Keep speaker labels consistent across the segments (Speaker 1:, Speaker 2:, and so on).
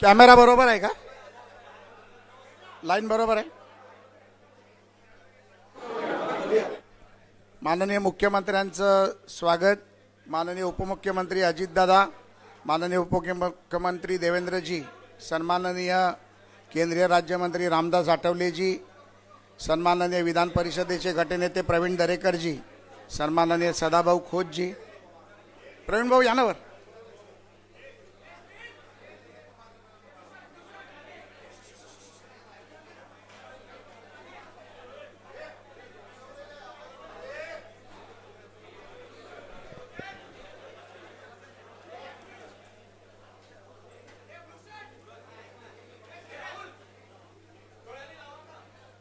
Speaker 1: Camera बरोबर आहे का? लाईन बरोबर आहे? माननीय मुख्यमंत्र्यांचं स्वागत. माननीय उपमुख्यमंत्री अजितदादा, माननीय उपमुख्यमंत्री देवेंद्रजी, सन्माननीय केंद्रीय राज्यमंत्री रामदास आठवलेजी, सन्माननीय विधान परिषदेचे गटनेते प्रवीण दरेकरजी, सन्माननीय सदाभाऊ खोतजी. प्रवीण भाऊ या ना वर.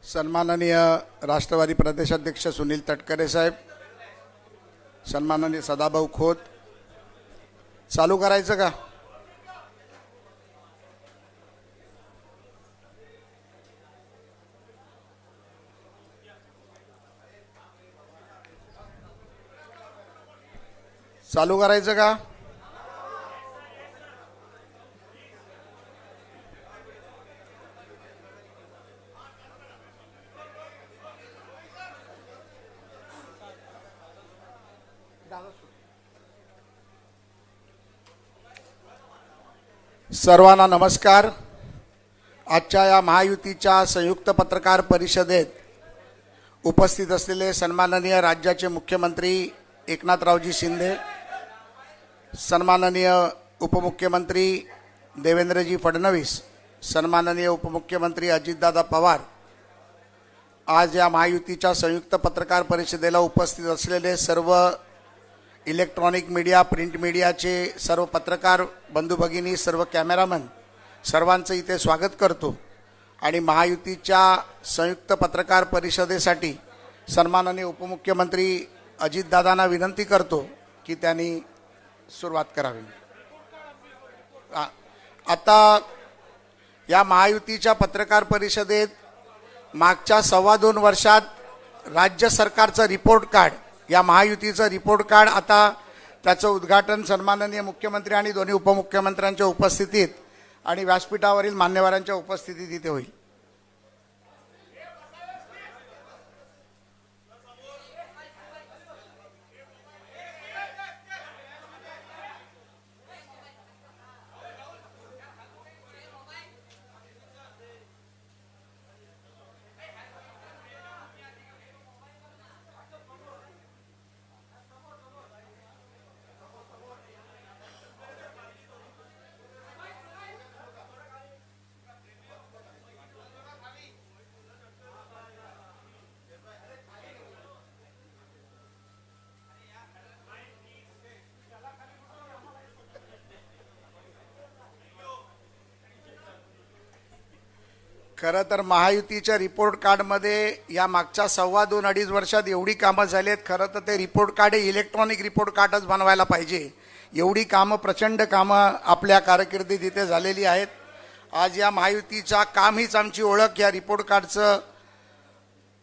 Speaker 1: सन्माननीय राष्ट्रवादी प्रदेशाध्यक्ष सुनील तटकरे साहेब, सन्माननीय सदाभाऊ खोत. चालू करायचं का? चालू करायचं का? सर्वांना नमस्कार. आजच्या या महायुतीच्या संयुक्त पत्रकार परिषदेत उपस्थित असलेले सन्माननीय राज्याचे मुख्यमंत्री एकनाथरावजी शिंदे, सन्माननीय उपमुख्यमंत्री देवेंद्रजी फडणवीस, सन्माननीय उपमुख्यमंत्री अजितदादा पवार, आज या महायुतीच्या संयुक्त पत्रकार परिषदेला उपस्थित असलेले सर्व इलेक्ट्रॉनिक मीडिया, प्रिंट मीडियाचे सर्व पत्रकार बंधू भगिनी, सर्व कॅमेरामन, सर्वांचं इथे स्वागत करतो. आणि महायुतीच्या संयुक्त पत्रकार परिषदेसाठी सन्माननीय उपमुख्यमंत्री अजितदादांना विनंती करतो की त्यांनी सुरुवात करावी. आता या महायुतीच्या पत्रकार परिषदेत मागच्या 2.25 वर्षात राज्य सरकारचं रिपोर्ट कार्ड, या महायुतीचं रिपोर्ट कार्ड, आता त्याचं उद्घाटन सन्माननीय मुख्यमंत्री आणि दोन्ही उपमुख्यमंत्र्यांच्या उपस्थितीत आणि व्यासपीठावरील मान्यवरांच्या उपस्थितीत इथे होईल. खरं तर महायुतीच्या रिपोर्ट कार्डमध्ये या मागच्या 2.25-2.5 वर्षात एवढी कामं झाली आहेत. खरं तर ते रिपोर्ट कार्ड इलेक्ट्रॉनिक रिपोर्ट कार्डच बनवायला पाहिजे. एवढी कामं, प्रचंड कामं आपल्या कारकिर्दीत इथे झालेली आहेत. आज या महायुतीचा काम हीच आमची ओळख या रिपोर्ट कार्डचं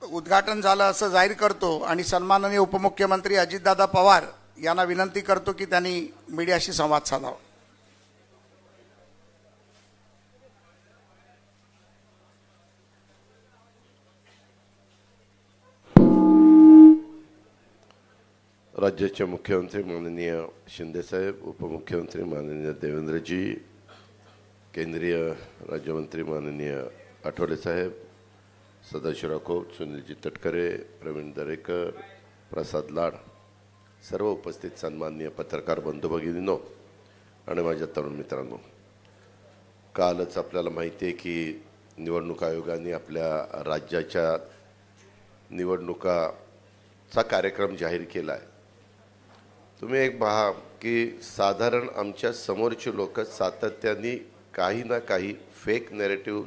Speaker 1: उद्घाटन झालं असं जाहीर करतो आणि सन्माननीय उपमुख्यमंत्री अजितदादा पवार यांना विनंती करतो की त्यांनी मीडियाशी संवाद साधावा.
Speaker 2: राज्याचे मुख्यमंत्री माननीय शिंदेसाहेब, उपमुख्यमंत्री माननीय देवेंद्रजी, केंद्रीय राज्यमंत्री माननीय आठवले साहेब, सदाशिवराव खोत, सुनीलजी तटकरे, प्रवीण दरेकर, प्रसाद लाड, सर्व उपस्थित सन्माननीय पत्रकार बंधू भगिनींनो आणि माझ्या तरुण मित्रांनो, कालच आपल्याला माहिती आहे की निवडणूक आयोगाने आपल्या राज्याच्या निवडणुकाचा कार्यक्रम जाहीर केला आहे. तुम्ही एक पहा की साधारण आमच्या समोरची लोक सातत्याने काही ना काही फेक नॅरेटिव्ह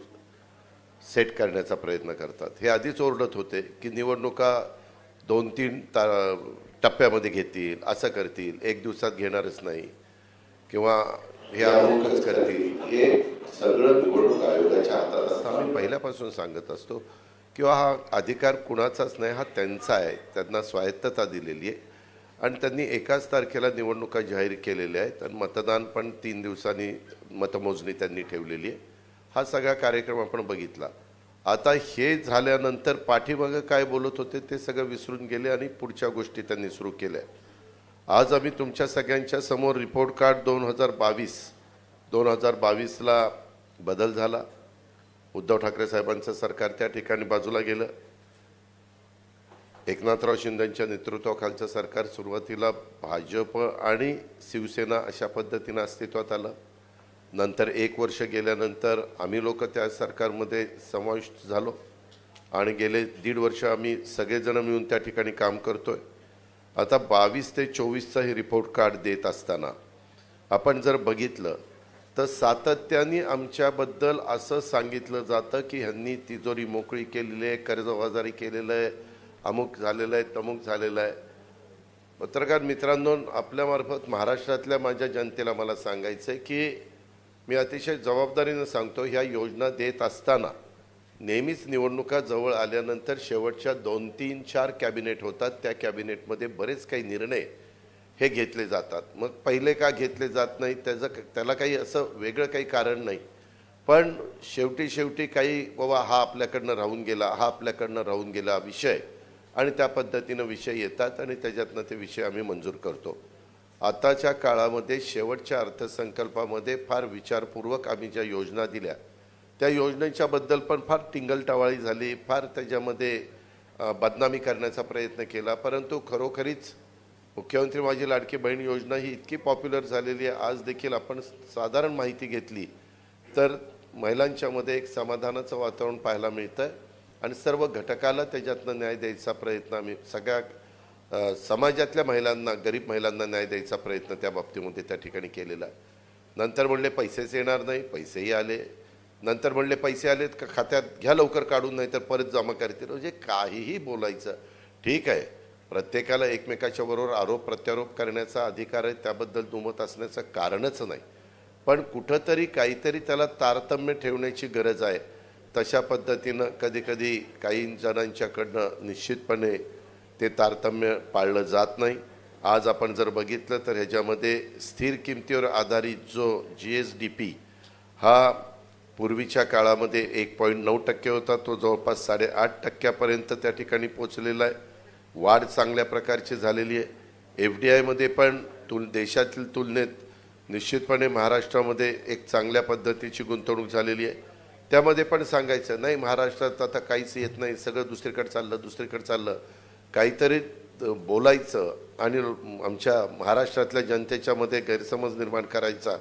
Speaker 2: सेट करण्याचा प्रयत्न करतात. हे आधीच ओरडत होते की निवडणुका 2-3 टप्प्यामध्ये घेतील, असं करतील, एक दिवसात घेणारच नाही किंवा हे अमुकच करतील. हे सगळं निवडणूक आयोगाच्या हातात असतं. आम्ही पहिल्यापासून सांगत असतो किंवा हा अधिकार कुणाचाच नाही, हा त्यांचा आहे, त्यांना स्वायत्तता दिलेली आहे आणि त्यांनी एकाच तारखेला निवडणुका जाहीर केलेल्या आहेत आणि मतदान पण 3 दिवसांनी मतमोजणी त्यांनी ठेवलेली आहे. हा सगळा कार्यक्रम आपण बघितला. आता हे झाल्यानंतर पाठीमागं काय बोलत होते ते सगळं विसरून गेले आणि पुढच्या गोष्टी त्यांनी सुरू केल्या. आज आम्ही तुमच्या सगळ्यांच्या समोर रिपोर्ट कार्ड 2022ला बदल झाला. उद्धव ठाकरे साहेबांचं सरकार त्या ठिकाणी बाजूला गेलं. एकनाथराव शिंदेच्या नेतृत्वाखालचं सरकार सुरुवातीला भाजप आणि शिवसेना अशा पद्धतीनं अस्तित्वात आलं. नंतर 1 वर्ष गेल्यानंतर आम्ही लोक त्या सरकारमध्ये समाविष्ट झालो आणि गेले 1.5 वर्ष आम्ही सगळेजण मिळून त्या ठिकाणी काम करतोय. आता 22 ते 24चा हे रिपोर्ट कार्ड देत असताना आपण जर बघितलं तर सातत्याने आमच्याबद्दल असं सांगितलं जातं की ह्यांनी तिजोरी मोकळी केलेली आहे, कर्जबाजारी केलेलं आहे, अमुक झालेलं आहे, तमुक झालेलं आहे. पत्रकार मित्रांनो, आपल्यामार्फत महाराष्ट्रातल्या माझ्या जनतेला मला सांगायचं आहे की मी अतिशय जबाबदारीनं सांगतो, ह्या योजना देत असताना नेहमीच निवडणुका जवळ आल्यानंतर शेवटच्या 2, 3, 4 कॅबिनेट होतात. त्या कॅबिनेटमध्ये बरेच काही निर्णय हे घेतले जातात. मग पहिले का घेतले जात नाही त्याला काही असं वेगळं काही कारण नाही, पण शेवटी काही बाबा हा आपल्याकडनं राहून गेला विषय आणि त्या पद्धतीनं विषय येतात आणि त्याच्यातनं ते विषय आम्ही मंजूर करतो. आताच्या काळामध्ये शेवटच्या अर्थसंकल्पामध्ये फार विचारपूर्वक आम्ही ज्या योजना दिल्या त्या योजनेच्या बद्दल पण फार टिंगलटावाळी झाली, फार त्याच्यामध्ये बदनामी करण्याचा प्रयत्न केला. परंतु खरोखरीच मुख्यमंत्री माझी लाडकी बहीण योजना ही इतकी पॉप्युलर झालेली आहे. आज देखील आपण साधारण माहिती घेतली तर महिलांच्यामध्ये एक समाधानाचं वातावरण पाहायला मिळतं आणि सर्व घटकाला त्याच्यातनं न्याय द्यायचा प्रयत्न आम्ही सगळ्या समाजातल्या महिलांना, गरीब महिलांना न्याय द्यायचा प्रयत्न त्या बाबतीमध्ये त्या ठिकाणी केलेला आहे. नंतर म्हणले पैसेच येणार नाही, पैसेही आले. नंतर म्हणले पैसे आलेत का खात्यात घ्या लवकर काढून, नाही तर परत जमा करतील. म्हणजे काहीही बोलायचं. ठीक आहे, प्रत्येकाला एकमेकाच्या बरोबर आरोप प्रत्यारोप करण्याचा अधिकार आहे, त्याबद्दल दुमत असण्याचं कारणच नाही. पण कुठंतरी काहीतरी त्याला तारतम्य ठेवण्याची गरज आहे. तशा पद्धतीनं कधीकधी काही जणांच्याकडनं निश्चितपणे ते तारतम्य पाळलं जात नाही. आज आपण जर बघितलं तर ह्याच्यामध्ये स्थिर किमतीवर आधारित जो GSDP हा पूर्वीच्या काळामध्ये 1.9% होता, तो जवळपास 8.5% त्या ठिकाणी पोचलेला आहे. वाढ चांगल्या प्रकारची झालेली आहे. FDIमध्ये पण देशातील तुलनेत निश्चितपणे महाराष्ट्रामध्ये एक चांगल्या पद्धतीची गुंतवणूक झालेली आहे. त्यामध्ये पण सांगायचं नाही महाराष्ट्रात आता काहीच येत नाही, सगळं दुसरीकडे चाललं काहीतरी बोलायचं आणि आमच्या महाराष्ट्रातल्या जनतेच्या मध्ये गैरसमज निर्माण करायचा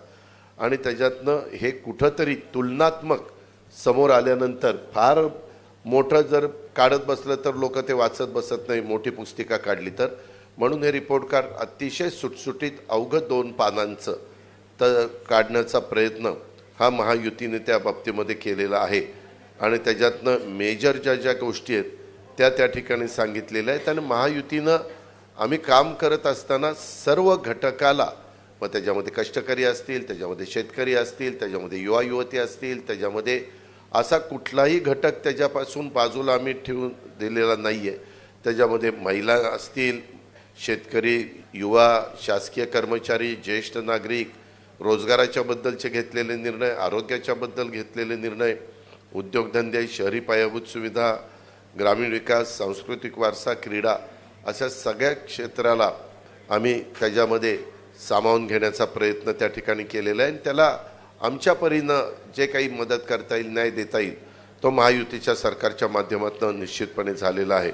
Speaker 2: आणि त्याच्यातनं हे कुठंतरी तुलनात्मक समोर आल्यानंतर फार मोठं जर काढत बसलं तर लोक ते वाचत बसत नाही, मोठी पुस्तिका काढली तर. म्हणून हे रिपोर्ट कार्ड अतिशय सुटसुटीत अवघं 2 पानांचं काढण्याचा प्रयत्न हा महायुतीने त्या बाबतीमध्ये केलेला आहे आणि त्याच्यातनं मेजर ज्या गोष्टी आहेत त्या ठिकाणी सांगितलेल्या आहेत. आणि महायुतीनं आम्ही काम करत असताना सर्व घटकाला, मग त्याच्यामध्ये कष्टकरी असतील, त्याच्यामध्ये शेतकरी असतील, त्याच्यामध्ये युवा युवती असतील, त्याच्यामध्ये असा कुठलाही घटक त्याच्यापासून बाजूला आम्ही ठेवून दिलेला नाही आहे. त्याच्यामध्ये महिला असतील, शेतकरी, युवा, शासकीय कर्मचारी, ज्येष्ठ नागरिक, रोजगाराच्या बद्दलचे घेतलेले निर्णय, आरोग्याच्या बद्दल घेतलेले निर्णय, उद्योगधंदे, शहरी पायाभूत सुविधा, ग्रामीण विकास, सांस्कृतिक वारसा, क्रीडा, अशा सगळ्या क्षेत्राला आम्ही त्याच्यामध्ये सामावून घेण्याचा प्रयत्न त्या ठिकाणी केलेला आहे. आणि त्याला आमच्या परीनं जे काही मदत करता येईल, न्याय देता येईल, तो महायुतीच्या सरकारच्या माध्यमातून निश्चितपणे झालेला आहे.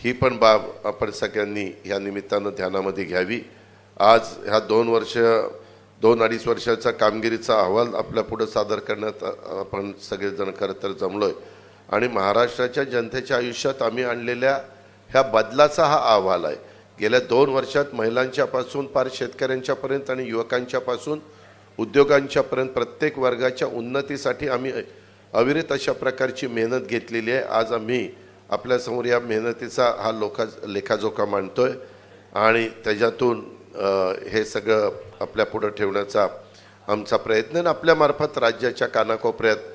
Speaker 2: ही पण बाब आपण सगळ्यांनी ह्या निमित्तानं ध्यानामध्ये घ्यावी. आज ह्या 2-2.5 वर्षाचा कामगिरीचा अहवाल आपल्या पुढे सादर करण्यात आपण सगळेजण खरं तर जमलोय आणि महाराष्ट्राच्या जनतेच्या आयुष्यात आम्ही आणलेल्या ह्या बदलाचा हा अहवाल आहे. गेल्या 2 वर्षात महिलांच्यापासून पार शेतकऱ्यांच्यापर्यंत आणि युवकांच्यापासून उद्योगांच्यापर्यंत प्रत्येक वर्गाच्या उन्नतीसाठी आम्ही अविरत अशा प्रकारची मेहनत घेतलेली आहे. आज आम्ही आपल्यासमोर या मेहनतीचा हा लेखाजोखा मांडतोय आणि त्याच्यातून हे सगळं आपल्या पुढे ठेवण्याचा आमचा प्रयत्न आहे. आपल्यामार्फत राज्याच्या कानाकोपऱ्यात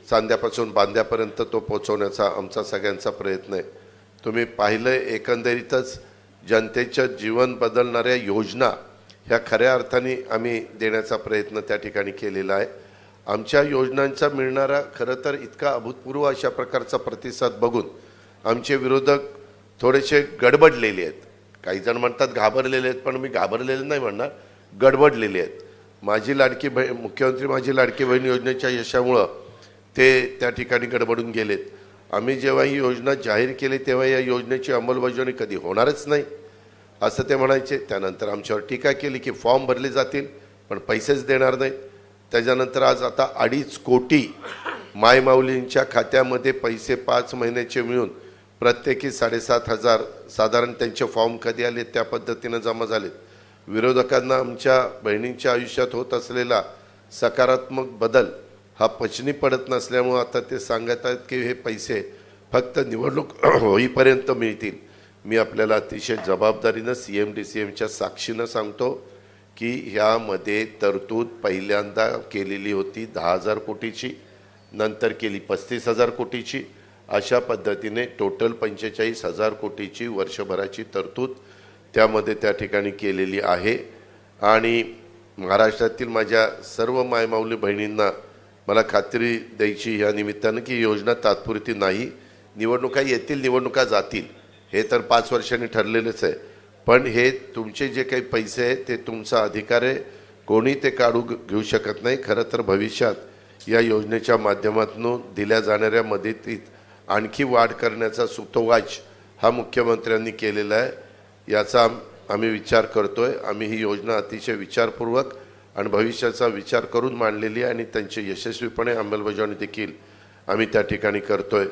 Speaker 2: सांध्यापासून बांध्यापर्यंत तो पोचवण्याचा आमचा सगळ्यांचा प्रयत्न आहे. तुम्ही पाहिलं एकंदरीतच जनतेचं जीवन बदलणाऱ्या योजना ह्या खऱ्या अर्थाने आम्ही देण्याचा प्रयत्न त्या ठिकाणी केलेला आहे. आमच्या योजनांचा मिळणारा खरं तर इतका अभूतपूर्व अशा प्रकारचा प्रतिसाद बघून आमचे विरोधक थोडेसे गडबडलेले आहेत. काही जण म्हणतात घाबरलेले आहेत, पण मी घाबरलेले नाही म्हणणार, गडबडलेले आहेत. माझी लाडकी बहीण, मुख्यमंत्री माझी लाडकी बहीण योजनेच्या यशामुळं ते त्या ठिकाणी गडबडून गेलेत. आम्ही जेव्हा ही योजना जाहीर केली तेव्हा या योजनेची अंमलबजावणी कधी होणारच नाही असं ते म्हणायचे. त्यानंतर आमच्यावर टीका केली की फॉर्म भरले जातील पण पैसेच देणार नाहीत. त्याच्यानंतर आज आता 2.5 कोटी मायमाऊलींच्या खात्यामध्ये पैसे 5 महिन्याचे मिळून प्रत्येकी 7,500 साधारण त्यांचे फॉर्म कधी आले त्या पद्धतीनं जमा झालेत. विरोधकांना आमच्या बहिणींच्या आयुष्यात होत असलेला सकारात्मक बदल हा पचनी पडत नसल्यामुळं आता ते सांगत आहेत की हे पैसे फक्त निवडणूक होईपर्यंत मिळतील. मी आपल्याला अतिशय जबाबदारीनं CM-DCMच्या साक्षीनं सांगतो की ह्यामध्ये तरतूद पहिल्यांदा केलेली होती 10,000 कोटीची, नंतर केली 35,000 कोटीची. अशा पद्धतीने टोटल 45,000 कोटीची वर्षभराची तरतूद त्यामध्ये त्या ठिकाणी केलेली आहे. आणि महाराष्ट्रातील माझ्या सर्व मायमाऊली बहिणींना मला खात्री द्यायची या निमित्तानं की योजना तात्पुरती नाही. निवडणुका येतील, निवडणुका जातील, हे तर 5 वर्षांनी ठरलेलंच आहे. पण हे तुमचे जे काही पैसे आहेत ते तुमचा अधिकार आहे, कोणी ते काढू घेऊ शकत नाही. खरं तर भविष्यात या योजनेच्या माध्यमातून दिल्या जाणाऱ्या मदतीत आणखी वाढ करण्याचा सुतोवाच हा मुख्यमंत्र्यांनी केलेला आहे. याचा आम्ही विचार करतोय. आम्ही ही योजना अतिशय विचारपूर्वक आणि भविष्याचा विचार करून मांडलेली आहे आणि त्यांची यशस्वीपणे अंमलबजावणी देखील आम्ही त्या ठिकाणी करतोय.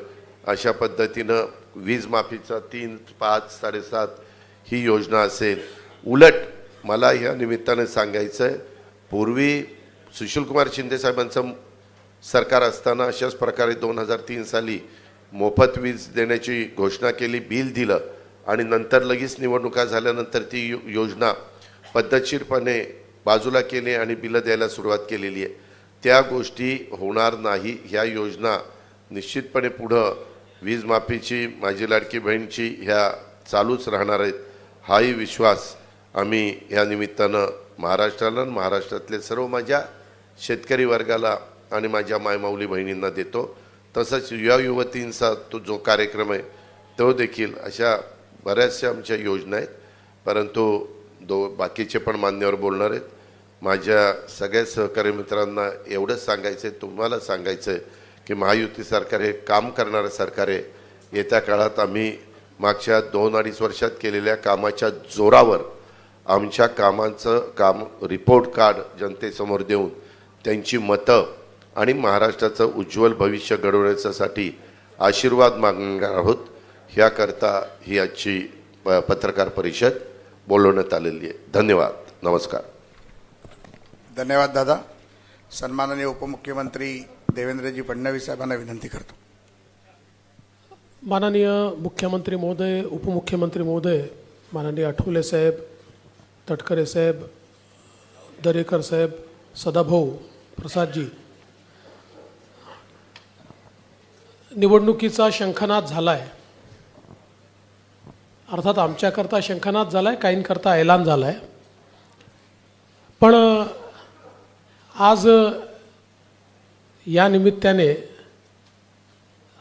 Speaker 2: अशा पद्धतीनं वीज माफीचा 3, 5, 7.5 ही योजना असेल. उलट मला ह्या निमित्ताने सांगायचं आहे, पूर्वी सुशीलकुमार शिंदे साहेबांचं सरकार असताना अशाच प्रकारे 2003 साली मोफत वीज देण्याची घोषणा केली, बिल दिलं आणि नंतर लगेच निवडणुका झाल्यानंतर ती योजना पद्धतशीरपणे बाजूला केली आणि बिलं द्यायला सुरुवात केलेली आहे. त्या गोष्टी होणार नाही. ह्या योजना निश्चितपणे पुढं वीज माफीची, माझी लाडकी बहीणची ह्या चालूच राहणार आहेत. हाही विश्वास आम्ही या निमित्तानं महाराष्ट्राला, महाराष्ट्रातले सर्व माझ्या शेतकरी वर्गाला आणि माझ्या मायमाऊली बहिणींना देतो. तसंच युवा युवतींचा तो जो कार्यक्रम आहे तो देखील, अशा बऱ्याचशा आमच्या योजना आहेत. परंतु बाकीचे पण मान्यवर बोलणार आहेत. माझ्या सगळ्या सहकारी मित्रांना एवढंच सांगायचं आहे, तुम्हाला सांगायचं आहे की महायुती सरकार हे काम करणारं सरकार आहे. येत्या काळात आम्ही मागच्या 2-2.5 वर्षात केलेल्या कामाच्या जोरावर आमच्या कामांचं काम रिपोर्ट कार्ड जनतेसमोर देऊन त्यांची मतं आणि महाराष्ट्राचं उज्ज्वल भविष्य घडवण्यासाठी आशीर्वाद मागणार आहोत. ह्याकरता ही आजची पत्रकार परिषद बोलवण्यात आलेली आहे. धन्यवाद. नमस्कार.
Speaker 1: धन्यवाद दादा. सन्माननीय उपमुख्यमंत्री देवेंद्रजी फडणवीस साहेबांना विनंती करतो.
Speaker 3: माननीय मुख्यमंत्री महोदय, उपमुख्यमंत्री महोदय, माननीय आठवले साहेब, तटकरे साहेब, दरेकर साहेब, सदाभाऊ, प्रसादजी, निवडणुकीचा शंखनाद झाला आहे. अर्थात आमच्याकरता शंखनाद झाला आहे, काहींकरता ऐलान झाला आहे. पण आज या निमित्ताने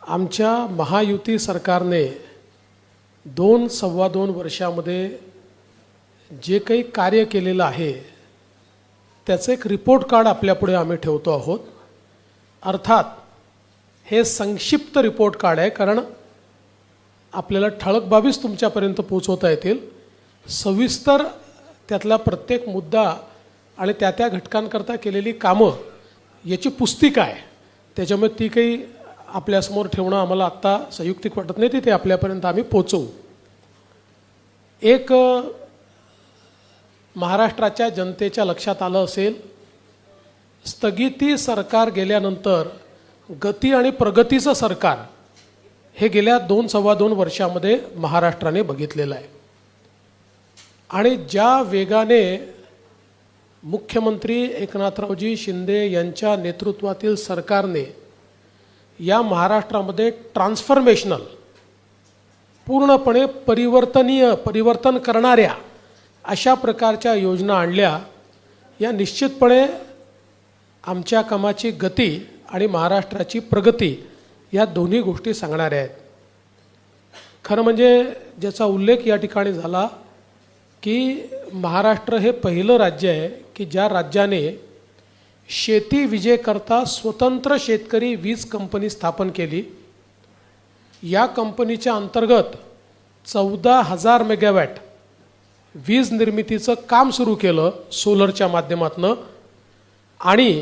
Speaker 3: आमच्या महायुती सरकारने 2-2.25 वर्षामध्ये जे काही कार्य केलेलं आहे त्याचं एक रिपोर्ट कार्ड आपल्यापुढे आम्ही ठेवतो आहोत. अर्थात हे संक्षिप्त रिपोर्ट कार्ड आहे, कारण आपल्याला ठळक बाबीच तुमच्यापर्यंत पोहोचवता येतील. सविस्तर त्यातला प्रत्येक मुद्दा आणि त्या घटकांकरता केलेली कामं याची पुस्तिका आहे. त्याच्यामुळे ती काही आपल्यासमोर ठेवणं आम्हाला आत्ता संयुक्तिक वाटत नाही, ते आपल्यापर्यंत आम्ही पोचवू. एक महाराष्ट्राच्या जनतेच्या लक्षात आलं असेल, स्थगिती सरकार गेल्यानंतर गती आणि प्रगतीचं सरकार हे गेल्या 2-2.25 वर्षामध्ये महाराष्ट्राने बघितलेलं आहे. आणि ज्या वेगाने मुख्यमंत्री एकनाथरावजी शिंदे यांच्या नेतृत्वातील सरकारने या महाराष्ट्रामध्ये ट्रान्सफॉर्मेशनल पूर्णपणे परिवर्तन करणाऱ्या अशा प्रकारच्या योजना आणल्या, या निश्चितपणे आमच्या कामाची गती आणि महाराष्ट्राची प्रगती या दोन्ही गोष्टी सांगणाऱ्या आहेत. खरं म्हणजे ज्याचा उल्लेख या ठिकाणी झाला की महाराष्ट्र हे पहिलं राज्य आहे की ज्या राज्याने शेती विजेकरता स्वतंत्र शेतकरी वीज कंपनी स्थापन केली. या कंपनीच्या अंतर्गत 14,000 मेगावॅट वीज निर्मितीचं काम सुरू केलं सोलरच्या माध्यमातून, आणि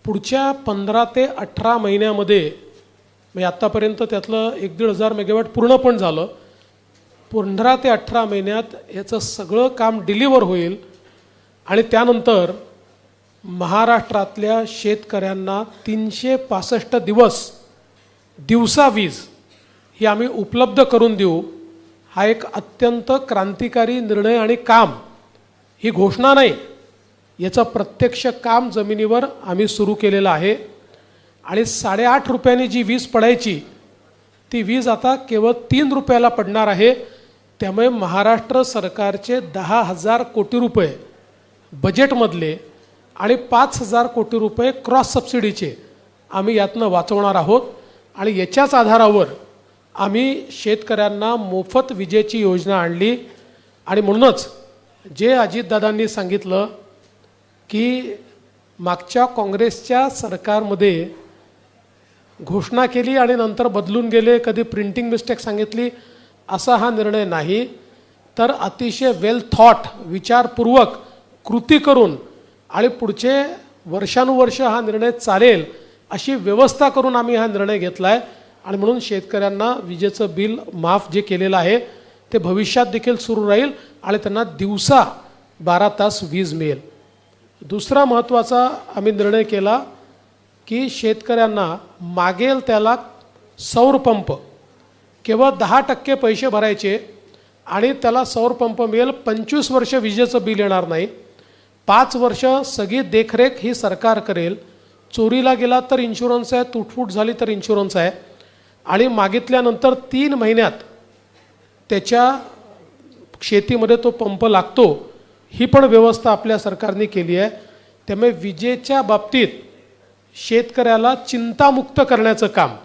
Speaker 3: पुढच्या 15 ते 18 महिन्यामध्ये म्हणजे आत्तापर्यंत त्यातलं 1,500 मेगावॅट पूर्ण पण झालं. 15 ते 18 महिन्यात याचं सगळं काम डिलिव्हर होईल आणि त्यानंतर महाराष्ट्रातल्या शेतकऱ्यांना 365 दिवसा वीज ही आम्ही उपलब्ध करून देऊ. हा एक अत्यंत क्रांतिकारी निर्णय आणि काम, ही घोषणा नाही, याचं प्रत्यक्ष काम जमिनीवर आम्ही सुरू केलेलं आहे. आणि 8.5 रुपयांनी जी वीज पडायची ती वीज आता केवळ 3 रुपयाला पडणार आहे. त्यामुळे महाराष्ट्र सरकारचे 10,000 कोटी रुपये बजेटमधले आणि 5,000 कोटी रुपये क्रॉस सबसिडीचे आम्ही यातनं वाचवणार आहोत. आणि याच्याच आधारावर आम्ही शेतकऱ्यांना मोफत विजेची योजना आणली. आणि म्हणूनच जे अजितदादांनी सांगितलं की मागच्या काँग्रेसच्या सरकारमध्ये घोषणा केली आणि नंतर बदलून गेले, कधी प्रिंटिंग मिस्टेक सांगितली, असा हा निर्णय नाही, तर अतिशय वेल थॉट, विचारपूर्वक कृती करून आणि पुढचे वर्षानुवर्ष हा निर्णय चालेल अशी व्यवस्था करून आम्ही हा निर्णय घेतला आहे. आणि म्हणून शेतकऱ्यांना विजेचं बिल माफ जे केलेलं आहे ते भविष्यात देखील सुरू राहील आणि त्यांना दिवसा 12 तास वीज मिळेल. दुसरा महत्त्वाचा आम्ही निर्णय केला की शेतकऱ्यांना मागेल त्याला सौर पंप केवळ 10% पैसे भरायचे आणि त्याला सौर पंप मिळेल. 25 वर्ष विजेचं बिल येणार नाही. 5 वर्ष सगळी देखरेख ही सरकार करेल. चोरीला गेला तर इन्शुरन्स आहे, तुटफूट झाली तर इन्शुरन्स आहे. आणि मागितल्यानंतर 3 महिन्यात त्याच्या शेतीमध्ये तो पंप लागतो, ही पण व्यवस्था आपल्या सरकारने केली आहे. त्यामुळे विजेच्या बाबतीत शेतकऱ्याला चिंतामुक्त करण्याचं काम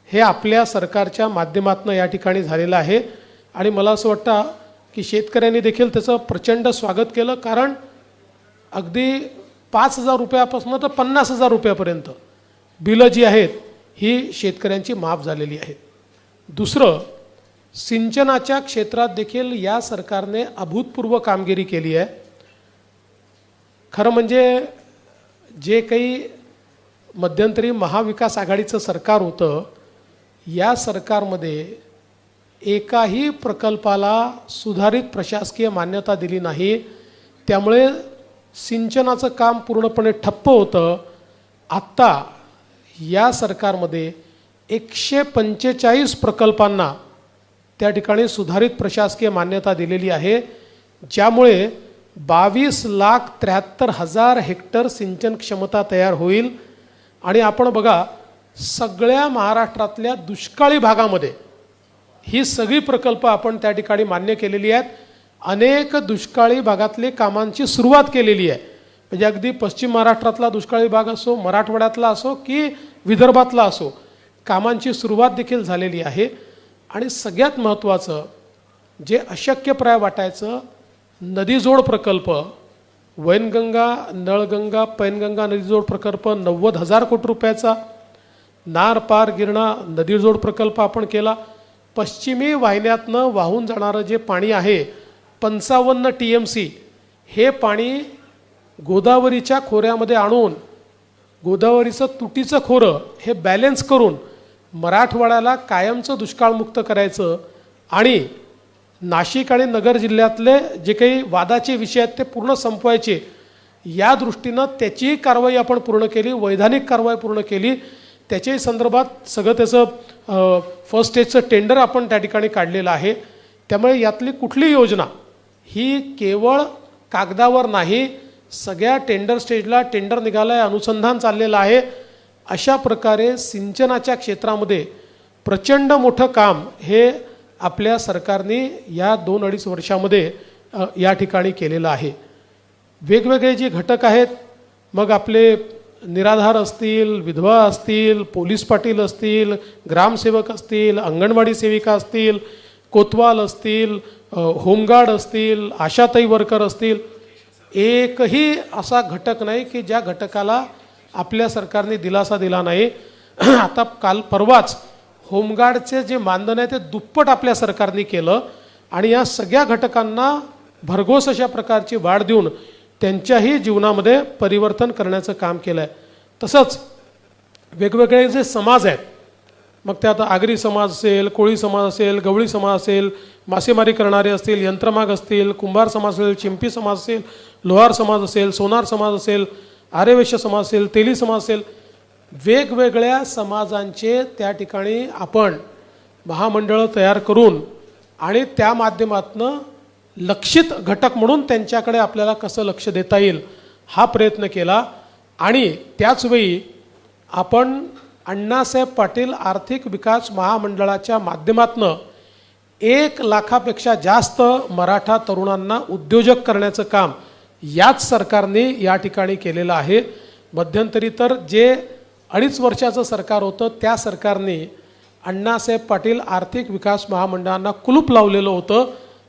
Speaker 3: हे आपल्या सरकारच्या माध्यमातून या ठिकाणी झालेलं आहे. आणि मला असं वाटतं की शेतकऱ्यांनी देखील त्याचं प्रचंड स्वागत केलं, कारण अगदी 5,000 रुपयापासून तर 50,000 रुपयापर्यंत बिलं जी आहेत ही शेतकऱ्यांची माफ झालेली आहेत. दुसरं, सिंचनाच्या क्षेत्रात देखील या सरकारने अभूतपूर्व कामगिरी केली आहे. खरं म्हणजे जे काही मध्यंतरी महाविकास आघाडीचं सरकार होतं, या सरकारमध्ये एकाही प्रकल्पाला सुधारित प्रशासकीय मान्यता दिली नाही. त्यामुळे सिंचनाचं काम पूर्णपणे ठप्प होतं. आत्ता या सरकारमध्ये 145 प्रकल्पांना त्या ठिकाणी सुधारित प्रशासकीय मान्यता दिलेली आहे, ज्यामुळे 22,73,000 हेक्टर सिंचन क्षमता तयार होईल. आणि आपण बघा, सगळ्या महाराष्ट्रातल्या दुष्काळी भागामध्ये ही सगळी प्रकल्प आपण त्या ठिकाणी मान्य केलेली आहेत. अनेक दुष्काळी भागातले कामांची सुरुवात केलेली आहे. म्हणजे अगदी पश्चिम महाराष्ट्रातला दुष्काळी भाग असो, मराठवाड्यातला असो की विदर्भातला असो, कामांची सुरुवात देखील झालेली आहे. आणि सगळ्यात महत्त्वाचं, जे अशक्यप्राय वाटायचं, नदीजोड प्रकल्प, वैनगंगा, नळगंगा, पैनगंगा नदीजोड प्रकल्प 90,000 कोटी रुपयाचा, नार पार गिरणा नदीजोड प्रकल्प आपण केला. पश्चिमी वाहिन्यातनं वाहून जाणारं जे पाणी आहे 55 TMC, हे पाणी गोदावरीच्या खोऱ्यामध्ये आणून गोदावरीचं तुटीचं खोरं हे बॅलेन्स करून मराठवाड्याला कायमचं दुष्काळमुक्त करायचं आणि नाशिक आणि नगर जिल्ह्यातले जे काही वादाचे विषय आहेत ते पूर्ण संपवायचे, या दृष्टीनं त्याचीही कारवाई आपण पूर्ण केली, वैधानिक कारवाई पूर्ण केली. त्याच्याही संदर्भात सगळं त्याचं फर्स्ट स्टेजचं टेंडर आपण त्या ठिकाणी काढलेलं आहे. त्यामुळे यातली कुठली योजना ही केवळ कागदावर नाही, सगळ्या टेंडर स्टेजला टेंडर निघालं आहे, अनुसंधान चाललेलं आहे. अशा प्रकारे सिंचनाच्या क्षेत्रामध्ये प्रचंड मोठं काम हे आपल्या सरकारने या 2-2.5 वर्षामध्ये या ठिकाणी केलेलं आहे. वेगवेगळे जे घटक आहेत, मग आपले निराधार असतील, विधवा असतील, पोलीस पाटील असतील, ग्रामसेवक असतील, अंगणवाडी सेविका असतील, कोतवाल असतील, होमगार्ड असतील, आशाताई वर्कर असतील, एकही असा घटक नाही की ज्या घटकाला आपल्या सरकारने दिलासा दिला नाही. आता काल परवाच होमगार्डचे जे मानधन आहे ते दुप्पट आपल्या सरकारने केलं आणि या सगळ्या घटकांना भरघोस अशा प्रकारची वाढ देऊन त्यांच्याही जीवनामध्ये परिवर्तन करण्याचं काम केलं आहे. तसंच वेगवेगळे जे समाज आहेत, मग ते आता आगरी समाज असेल, कोळी समाज असेल, गवळी समाज असेल, मासेमारी करणारे असतील, यंत्रमाग असतील, कुंभार समाज असेल, चिंपी समाज असेल, लोहार समाज असेल, सोनार समाज असेल, आर्यवैश्य समाज असेल, तेली समाज असेल, वेगवेगळ्या समाजांचे त्या ठिकाणी आपण महामंडळं तयार करून आणि त्या माध्यमातून लक्षित घटक म्हणून त्यांच्याकडे आपल्याला कसं लक्ष देता येईल हा प्रयत्न केला. आणि त्याचवेळी आपण अण्णासाहेब पाटील आर्थिक विकास महामंडळाच्या माध्यमातून 1 लाखापेक्षा जास्त मराठा तरुणांना उद्योजक करण्याचं काम याच सरकारने या ठिकाणी केलेलं आहे. मध्यंतरी तर जे 2.5 वर्षाचं सरकार होतं त्या सरकारने अण्णासाहेब पाटील आर्थिक विकास महामंडळांना कुलूप लावलेलं होतं,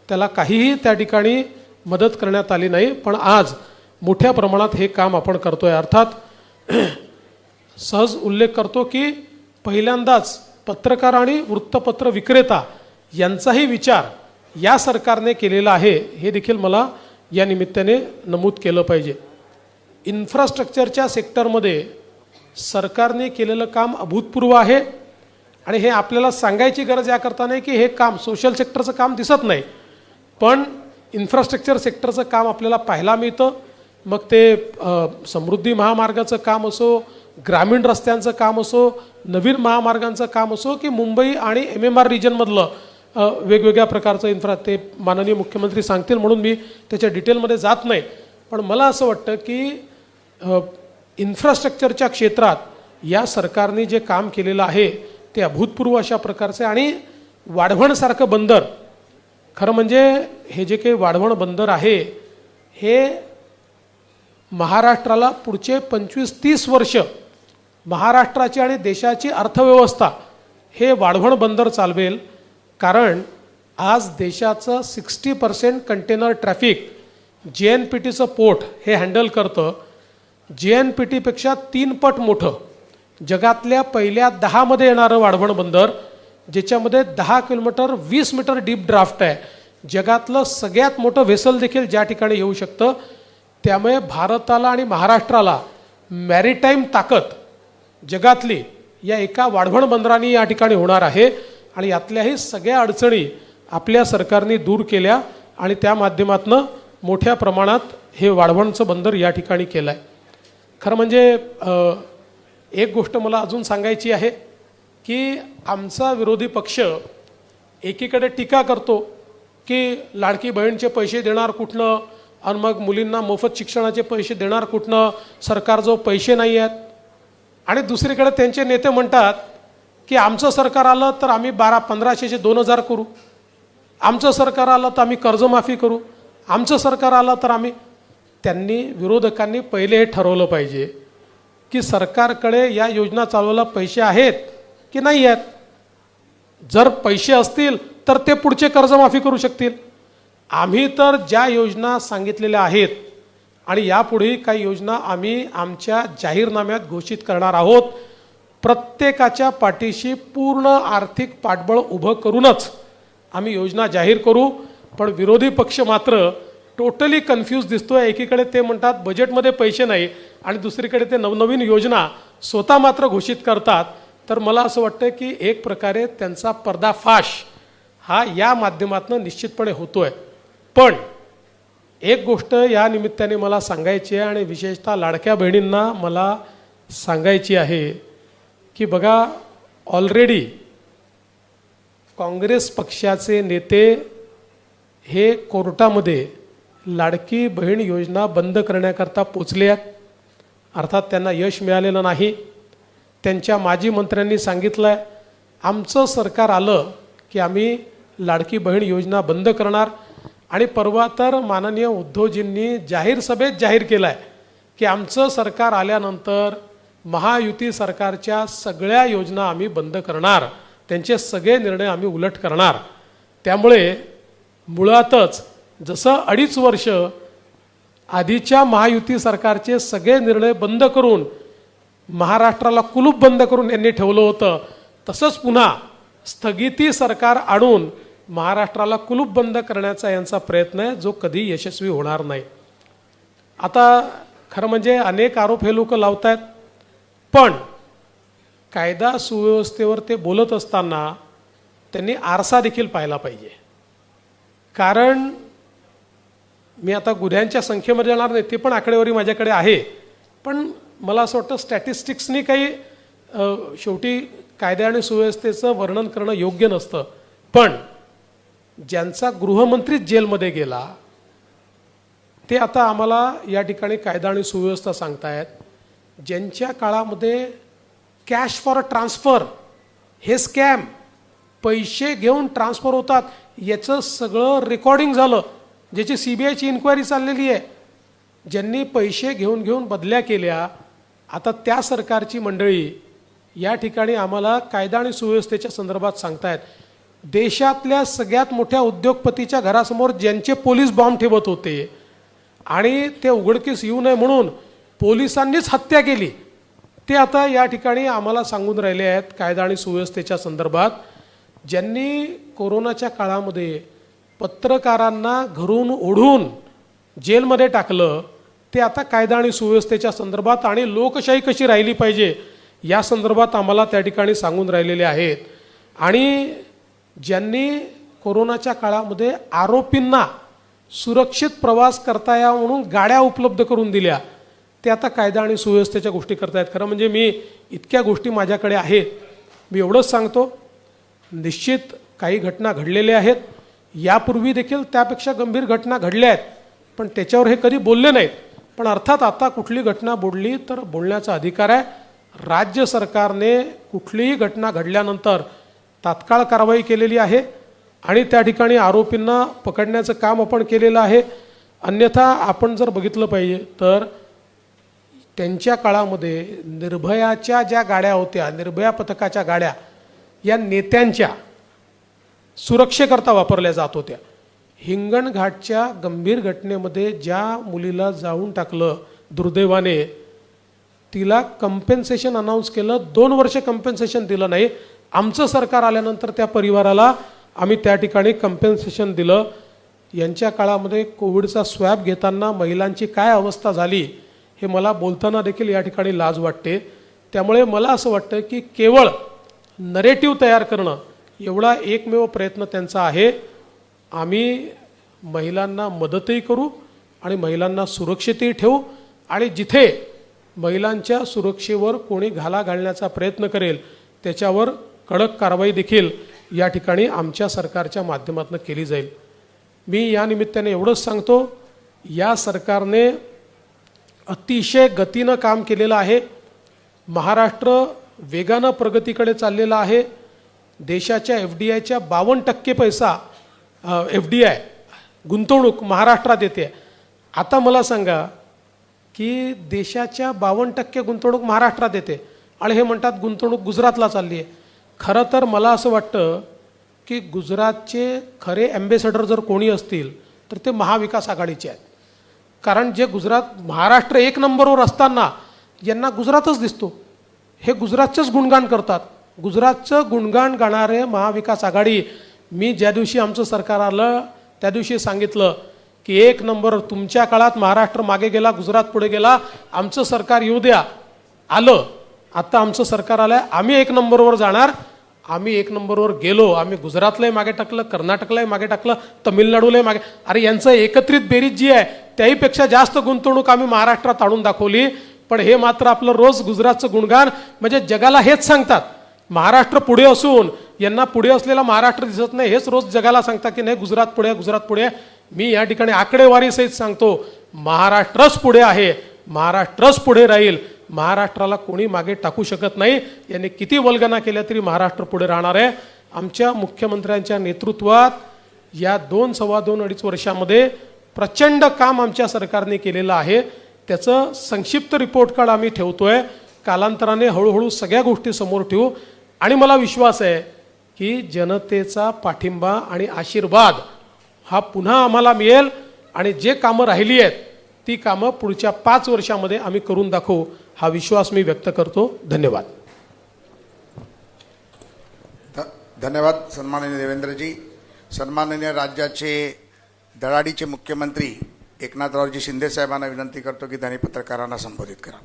Speaker 3: त्याला काहीही त्या ठिकाणी मदत करण्यात आली नाही. पण आज मोठ्या प्रमाणात हे काम आपण करतोय. अर्थात सहज उल्लेख करतो की पहिल्यांदाच पत्रकार आणि वृत्तपत्र विक्रेता यांचाही विचार या सरकारने केलेला आहे, हे देखील मला या निमित्ताने नमूद केलं पाहिजे. इन्फ्रास्ट्रक्चरच्या सेक्टरमध्ये सरकारने केलेलं काम अभूतपूर्व आहे आणि हे आपल्याला सांगायची गरज याकरता नाही की हे काम सोशल सेक्टरचं काम दिसत नाही, पण इन्फ्रास्ट्रक्चर सेक्टरचं काम आपल्याला पाहायला मिळतं. मग ते समृद्धी महामार्गाचं काम असो, ग्रामीण रस्त्यांचं काम असो, नवीन महामार्गांचं काम असो, की मुंबई आणि MMR रिजनमधलं वेगवेगळ्या प्रकारचं इन्फ्रा, ते माननीय मुख्यमंत्री सांगतील म्हणून मी त्याच्या डिटेलमध्ये जात नाही. पण मला असं वाटतं की इन्फ्रास्ट्रक्चरच्या क्षेत्रात या सरकारने जे काम केलेलं आहे ते अभूतपूर्व अशा प्रकारचे. आणि वाढवणसारखं बंदर, खरं म्हणजे हे जे काही वाढवण बंदर आहे हे महाराष्ट्राला पुढचे 25-30 वर्ष महाराष्ट्राची आणि देशाची अर्थव्यवस्था हे वाढवण बंदर चालवेल. कारण आज देशाचं 60% कंटेनर ट्रॅफिक JNPTचं पोर्ट हे हँडल करतं. JNPTपेक्षा 3 पट मोठं जगातल्या पहिल्या 10 मध्ये येणारं वाढवण बंदर, ज्याच्यामध्ये 10 किलोमीटर 20 मीटर डीप ड्राफ्ट आहे. जगातलं सगळ्यात मोठं व्हेसल देखील ज्या ठिकाणी येऊ शकतं. त्यामुळे भारताला आणि महाराष्ट्राला मॅरिटाईम ताकद जगातली या एका वाढवण बंदराने या ठिकाणी होणार आहे. आणि यातल्याही सगळ्या अडचणी आपल्या सरकारने दूर केल्या आणि त्या माध्यमातून मोठ्या प्रमाणात हे वाढवणचं बंदर या ठिकाणी केलं आहे. खरं म्हणजे एक गोष्ट मला अजून सांगायची आहे की आमचा विरोधी पक्ष एकीकडे टीका करतो की लाडकी बहीणचे पैसे देणार कुठनं आणि मग मुलींना मोफत शिक्षणाचे पैसे देणार कुठनं, सरकारजवळ पैसे नाही आहेत. आणि दुसरीकडे त्यांचे नेते म्हणतात की आमचं सरकार आलं तर आम्ही 1500चे 2000 करू, आमचं सरकार आलं तर आम्ही कर्जमाफी करू, आमचं सरकार आलं तर आम्ही. त्यांनी विरोधकांनी पहिले हे ठरवलं पाहिजे की सरकारकडे या योजना चालवायला पैसे आहेत की नाही आहेत. जर पैसे असतील तर ते पुढचे कर्जमाफी करू शकतील. आम्ही तर ज्या योजना सांगितलेल्या आहेत आणि यापुढे काही योजना आम्ही आमच्या जाहीरनाम्यात घोषित करणार आहोत, प्रत्येकाच्या पाठीशी पूर्ण आर्थिक पाठबळ उभं करूनच आम्ही योजना जाहीर करू. पण विरोधी पक्ष मात्र टोटली कन्फ्यूज दिसतोय. एकीकडे ते म्हणतात बजेटमध्ये पैसे नाही आणि दुसरीकडे ते नवनवीन योजना स्वतः मात्र घोषित करतात. तर मला असं वाटतं की एक प्रकारे त्यांचा पर्दाफाश हा या माध्यमातून निश्चितपणे होतोय. पण एक गोष्ट या निमित्ताने मला सांगायची आहे आणि विशेषतः लाडक्या बहिणींना मला सांगायची आहे की बघा, ऑलरेडी काँग्रेस पक्षाचे नेते हे कोर्टामध्ये लाडकी बहीण योजना बंद करण्याकरता पोचले आहेत. अर्थात त्यांना यश मिळालेलं नाही. त्यांच्या माजी मंत्र्यांनी सांगितलं आहे आमचं सरकार आलं की आम्ही लाडकी बहीण योजना बंद करणार आणि परवा तर माननीय उद्धवजींनी जाहीर सभेत जाहीर केलं आहे की आमचं सरकार आल्यानंतर महायुती सरकारच्या सगळ्या योजना आम्ही बंद करणार, त्यांचे सगळे निर्णय आम्ही उलट करणार. त्यामुळे मुळातच जसं 2.5 वर्ष आधीच्या महायुती सरकारचे सगळे निर्णय बंद करून महाराष्ट्राला कुलूप बंद करून यांनी ठेवलं होतं, तसंच पुन्हा स्थगिती सरकार आणून महाराष्ट्राला कुलूप बंद करण्याचा यांचा प्रयत्न आहे, जो कधी यशस्वी होणार नाही. आता खरं म्हणजे अनेक आरोप हे लोक लावत आहेत, पण कायदा सुव्यवस्थेवर ते बोलत असताना त्यांनी आरसा देखील पाहिला पाहिजे. कारण मी आता गुन्ह्यांच्या संख्येमध्ये जाणार नाही, ती पण आकडेवारी माझ्याकडे आहे, पण मला असं वाटतं स्टॅटिस्टिक्सनी काही शेवटी कायदा आणि सुव्यवस्थेचं वर्णन करणं योग्य नसतं. पण ज्यांचा गृहमंत्रीच जेलमध्ये गेला ते आता आम्हाला या ठिकाणी कायदा आणि सुव्यवस्था सांगतायत. ज्यांच्या काळामध्ये कॅश फॉर ट्रान्सफर हे स्कॅम, पैसे घेऊन ट्रान्सफर होतात, याचं सगळं रेकॉर्डिंग झालं, ज्याची CBIची इन्क्वायरी चाललेली आहे. ज्यांनी पैसे घेऊन घेऊन बदल्या केल्या, आता त्या सरकारची मंडळी या ठिकाणी आम्हाला कायदा आणि सुव्यवस्थेच्या संदर्भात सांगतायत. देशातल्या सगळ्यात मोठ्या उद्योगपतीच्या घरासमोर ज्यांचे पोलीस बॉम्ब ठेवत होते आणि ते उघडकीस येऊ नये म्हणून पोलिसांनीच हत्या केली, ते आता या ठिकाणी आम्हाला सांगून राहिले आहेत कायदा आणि सुव्यवस्थेच्या संदर्भात. ज्यांनी कोरोनाच्या काळामध्ये पत्रकारांना घरून ओढून जेलमध्ये टाकलं, ते आता कायदा आणि सुव्यवस्थेच्या संदर्भात आणि लोकशाही कशी राहिली पाहिजे या संदर्भात आम्हाला त्या ठिकाणी सांगून राहिलेले आहेत. आणि ज्यांनी कोरोनाच्या काळामध्ये आरोपींना सुरक्षित प्रवास करता यावा म्हणून गाड्या उपलब्ध करून दिल्या, ते आता कायदा आणि सुव्यवस्थेच्या गोष्टी करतायत. खरं म्हणजे मी इतक्या गोष्टी माझ्याकडे आहेत, मी एवढंच सांगतो, निश्चित काही घटना घडलेल्या आहेत, यापूर्वी देखील त्यापेक्षा गंभीर घटना घडल्या आहेत, पण त्याच्यावर हे कधी बोलले नाहीत. पण अर्थात आता कुठली घटना बोलली तर बोलण्याचा अधिकार आहे. राज्य सरकारने कुठलीही घटना घडल्यानंतर तात्काळ कारवाई केलेली आहे आणि त्या ठिकाणी आरोपींना पकडण्याचं काम आपण केलेलं आहे. अन्यथा आपण जर बघितलं पाहिजे तर त्यांच्या काळामध्ये निर्भयाच्या ज्या गाड्या होत्या, निर्भया पथकाच्या गाड्या, या नेत्यांच्या सुरक्षेकरता वापरल्या जात होत्या. हिंगणघाटच्या गंभीर घटनेमध्ये ज्या मुलीला जाळून टाकलं दुर्दैवाने, तिला कंपेन्सेशन अनाऊन्स केलं, 2 वर्ष कंपेन्सेशन दिलं नाही. आमचं सरकार आल्यानंतर त्या परिवाराला आम्ही त्या ठिकाणी कंपेन्सेशन दिलं. यांच्या काळामध्ये कोविडचा स्वॅब घेताना महिलांची काय अवस्था झाली हे मला बोलताना देखील या ठिकाणी लाज वाटते. त्यामुळे मला असं वाटतं की केवळ नरेटिव्ह तयार करणं एवढा एकमेव प्रयत्न त्यांचा आहे. आम्ही महिलांना मदतही करू आणि महिलांना सुरक्षितही ठेवू आणि जिथे महिलांच्या सुरक्षेवर कोणी घाला घालण्याचा प्रयत्न करेल त्याच्यावर कडक कारवाई देखील या ठिकाणी आमच्या सरकारच्या माध्यमातून केली जाईल. मी या निमित्ताने एवढंच सांगतो, या सरकारने अतिशय गतीनं काम केलेलं आहे. महाराष्ट्र वेगानं प्रगतीकडे चाललेला आहे. देशाच्या FDIच्या 52% पैसा FDI गुंतवणूक महाराष्ट्रात येते. आता मला सांगा की देशाच्या 52% गुंतवणूक महाराष्ट्रात येते आणि हे म्हणतात गुंतवणूक गुजरातला चालली आहे. खरं तर मला असं वाटतं की गुजरातचे खरे ॲम्बेसेडर जर कोणी असतील तर ते महाविकास आघाडीचे आहेत. कारण जे गुजरात, महाराष्ट्र 1 नंबरवर असताना यांना गुजरातच दिसतो. हे गुजरातचंच गुणगान करतात. गुजरातचं गुणगान गाणारे महाविकास आघाडी, मी ज्या दिवशी आमचं सरकार आलं त्या दिवशी सांगितलं की 1 नंबर, तुमच्या काळात महाराष्ट्र मागे गेला, गुजरात पुढे गेला, आमचं सरकार येऊ द्या. आलं, आता आमचं सरकार आलं आहे, आम्ही 1 नंबरवर जाणार. आम्ही 1 नंबरवर गेलो. आम्ही गुजरातलाही मागे टाकलं, कर्नाटकलाही मागे टाकलं, तमिळनाडूलाही मागे. अरे यांचं एकत्रित बेरीज जी आहे त्याहीपेक्षा जास्त गुंतवणूक आम्ही महाराष्ट्रात आणून दाखवली. पण हे मात्र आपलं रोज गुजरातचं गुणगान, म्हणजे जगाला हेच सांगतात, महाराष्ट्र पुढे असून यांना पुढे असलेला महाराष्ट्र दिसत नाही. हेच रोज जगाला सांगतात की नाही गुजरात पुढे, गुजरात पुढे. मी या ठिकाणी आकडेवारीसहित सांगतो, महाराष्ट्रच पुढे आहे, महाराष्ट्रच पुढे राहील. महाराष्ट्राला कोणी मागे टाकू शकत नाही. यांनी किती वल्गना केल्या तरी महाराष्ट्र पुढे राहणार आहे. आमच्या मुख्यमंत्र्यांच्या नेतृत्वात या 2-2.5 वर्षामध्ये प्रचंड काम आमच्या सरकारने केलेलं आहे. त्याचं संक्षिप्त रिपोर्ट कार्ड आम्ही ठेवतोय. कालांतराने हळूहळू सगळ्या गोष्टी समोर ठेवू आणि मला विश्वास आहे की जनतेचा पाठिंबा आणि आशीर्वाद हा पुन्हा आम्हाला मिळेल आणि जे कामं राहिली आहेत ती कामं पुढच्या 5 वर्षामध्ये आम्ही करून दाखवू हा विश्वास मी व्यक्त करतो. धन्यवाद.
Speaker 1: धन्यवाद सन्माननीय देवेंद्रजी. सन्माननीय राज्याचे धडाडीचे मुख्यमंत्री एकनाथरावजी शिंदे साहेबांना विनंती करतो की त्यांनी पत्रकारांना संबोधित करा.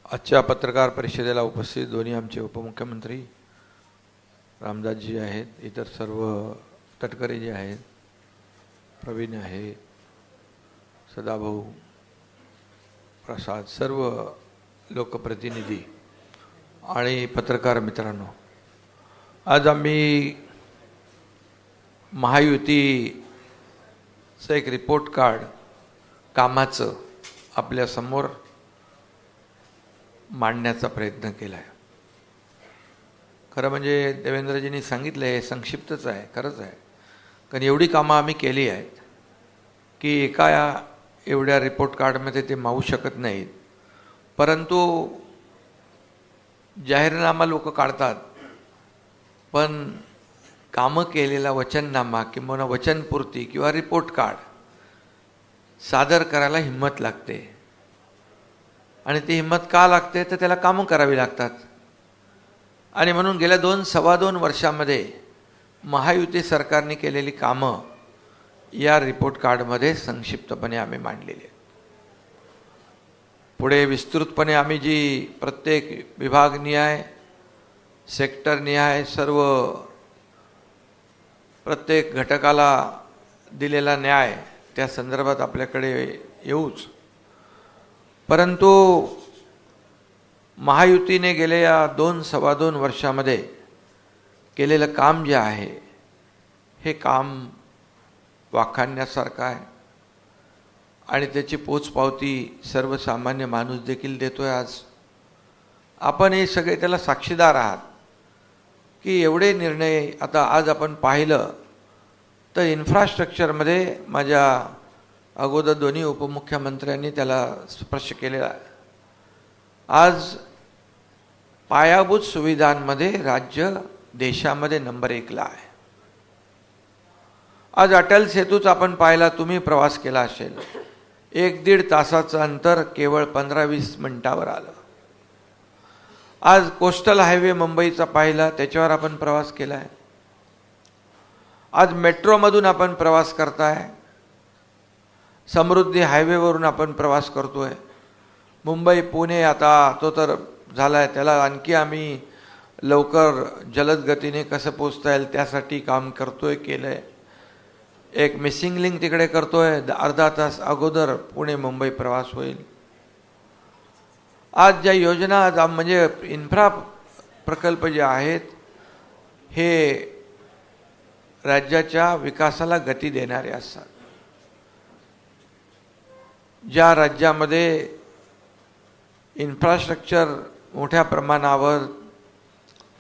Speaker 4: आजच्या पत्रकार परिषदेला उपस्थित दोन्ही आमचे उपमुख्यमंत्री रामदासजी आहेत, इतर सर्व तटकरे जे आहेत, प्रवीण आहे, सदाभाऊ, प्रसाद, सर्व लोकप्रतिनिधी आणि पत्रकार मित्रांनो, आज आम्ही महायुतीचं एक रिपोर्ट कार्ड कामाचं आपल्यासमोर मांडण्याचा प्रयत्न केला आहे. खरं म्हणजे देवेंद्रजींनी सांगितलं हे संक्षिप्तच आहे, खरंच आहे, कारण एवढी कामं आम्ही केली आहेत की एका एवढ्या रिपोर्ट कार्डमध्ये ते मावू शकत नाहीत. परंतु जाहीरनामा लोक काढतात, पण कामं केलेला वचननामा किंवा वचनपूर्ती किंवा रिपोर्ट कार्ड सादर करायला हिंमत लागते. आणि ती हिंमत का लागते तर त्याला कामं करावी लागतात. आणि म्हणून गेल्या 2-2.25 वर्षामध्ये महायुती सरकारने केलेली कामं या रिपोर्ट कार्डमध्ये संक्षिप्तपणे आम्ही मांडलेली आहेत. पुढे विस्तृतपणे आम्ही जी प्रत्येक विभागनिहाय, सेक्टरनिहाय सर्व प्रत्येक घटकाला दिलेला न्याय त्या संदर्भात आपल्याकडे येऊच. परंतु महायुतीने गेल्या 2-2.25 वर्षामध्ये केलेलं काम जे आहे हे काम वाखाणण्यासारखं आहे आणि त्याची पोचपावती सर्वसामान्य माणूस देखील देतोय. आज आपण हे सगळे त्याला साक्षीदार आहात की एवढे निर्णय आता आज आपण पाहिलं तर इन्फ्रास्ट्रक्चरमध्ये माझ्या अगोदर दोन्ही उपमुख्यमंत्र्यांनी त्याला स्पर्श केलेला आहे. आज पायाभूत सुविधांमध्ये राज्य देशामध्ये नंबर 1ला आहे. आज अटल सेतूच आपण पाहिला, तुम्ही प्रवास केला असेल, 1-1.5 तासाचं अंतर केवळ 15-20 मिनिटावर आलं. आज कोस्टल हायवे मुंबईचा पाहिला, त्याच्यावर आपण प्रवास केला आहे. आज मेट्रोमधून आपण प्रवास करताय, समृद्धी हायवेवरून आपण प्रवास करतोय. मुंबई पुणे आता तो तर झाला आहे, त्याला आणखी आम्ही लवकर जलद गतीने कसं पोचता येईल त्यासाठी काम करतोय, केलं आहे. एक मिसिंग लिंक तिकडे करतोय, अर्धा तास अगोदर पुणे मुंबई प्रवास होईल. आज ज्या योजना म्हणजे इन्फ्रा प्रकल्प जे आहेत हे राज्याच्या विकासाला गती देणारे असतात. ज्या राज्यामध्ये इन्फ्रास्ट्रक्चर मोठ्या प्रमाणावर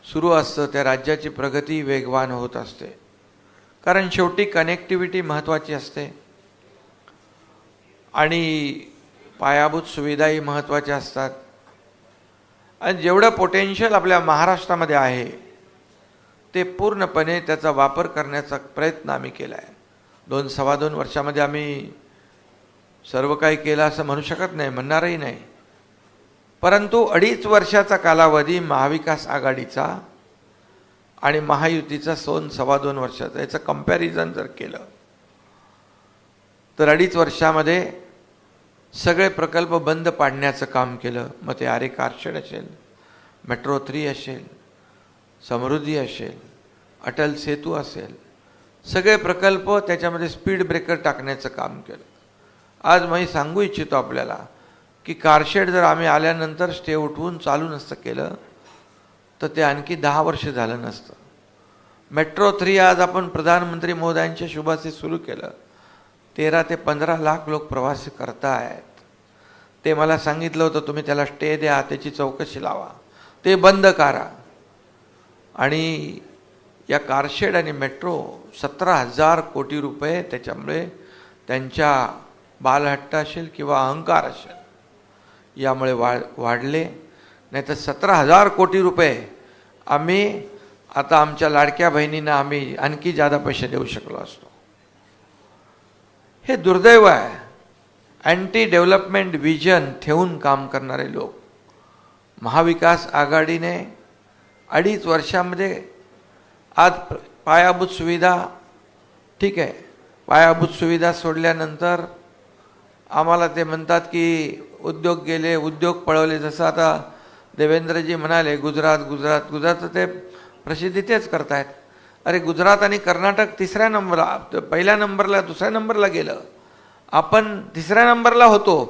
Speaker 4: सुरू असतं त्या राज्याची प्रगती वेगवान होत असते, कारण शेवटी कनेक्टिव्हिटी महत्त्वाची असते आणि पायाभूत सुविधाही महत्त्वाच्या असतात. आणि जेवढं पोटेन्शियल आपल्या महाराष्ट्रामध्ये आहे ते पूर्णपणे त्याचा वापर करण्याचा प्रयत्न आम्ही केला आहे. 2-2.25 वर्षामध्ये आम्ही सर्व काही केलं असं म्हणू शकत नाही, म्हणणारही नाही. परंतु 2.5 वर्षाचा कालावधी महाविकास आघाडीचा आणि महायुतीचा 2-2.25 वर्षाचा याचं कंपॅरिझन जर केलं तर 2.5 वर्षामध्ये सगळे प्रकल्प बंद पाडण्याचं काम केलं. मग ते आरे कारशेड असेल, मेट्रो 3 असेल, समृद्धी असेल, अटल सेतू असेल, सगळे प्रकल्प त्याच्यामध्ये स्पीड ब्रेकर टाकण्याचं काम केलं. आज मी सांगू इच्छितो आपल्याला की कारशेड जर आम्ही आल्यानंतर स्टे उठवून चालू नसतं केलं तर ते आणखी 10 वर्ष झालं नसतं. मेट्रो 3 आज आपण प्रधानमंत्री महोदयांच्या शुभाचे सुरू केलं. 13 ते 15 लाख लोक प्रवास करतायत. ते मला सांगितलं होतं तुम्ही त्याला स्टे द्या, त्याची चौकशी लावा, ते बंद करा. आणि या कारशेड आणि मेट्रो 17,000 कोटी रुपये त्याच्यामुळे त्यांच्या बालहट्ट असेल किंवा अहंकार असेल यामुळे वाढले. नाही तर 17,000 कोटी रुपये आम्ही आता आमच्या लाडक्या बहिणींना आम्ही आणखी जादा पैसे देऊ शकलो असतो. हे दुर्दैव आहे. अँटी डेव्हलपमेंट विजन ठेवून काम करणारे लोक. महाविकास आघाडीने 2.5 वर्षामध्ये आज पायाभूत सुविधा ठीक आहे, पायाभूत सुविधा सोडल्यानंतर आम्हाला ते म्हणतात की उद्योग गेले, उद्योग पळवले. जसं आता देवेंद्रजी म्हणाले गुजरात ते प्रसिद्धी तेच करतायत. अरे गुजरात आणि कर्नाटक तिसऱ्या नंबरला, पहिल्या नंबरला, दुसऱ्या नंबरला गेलं. आपण तिसऱ्या नंबरला होतो,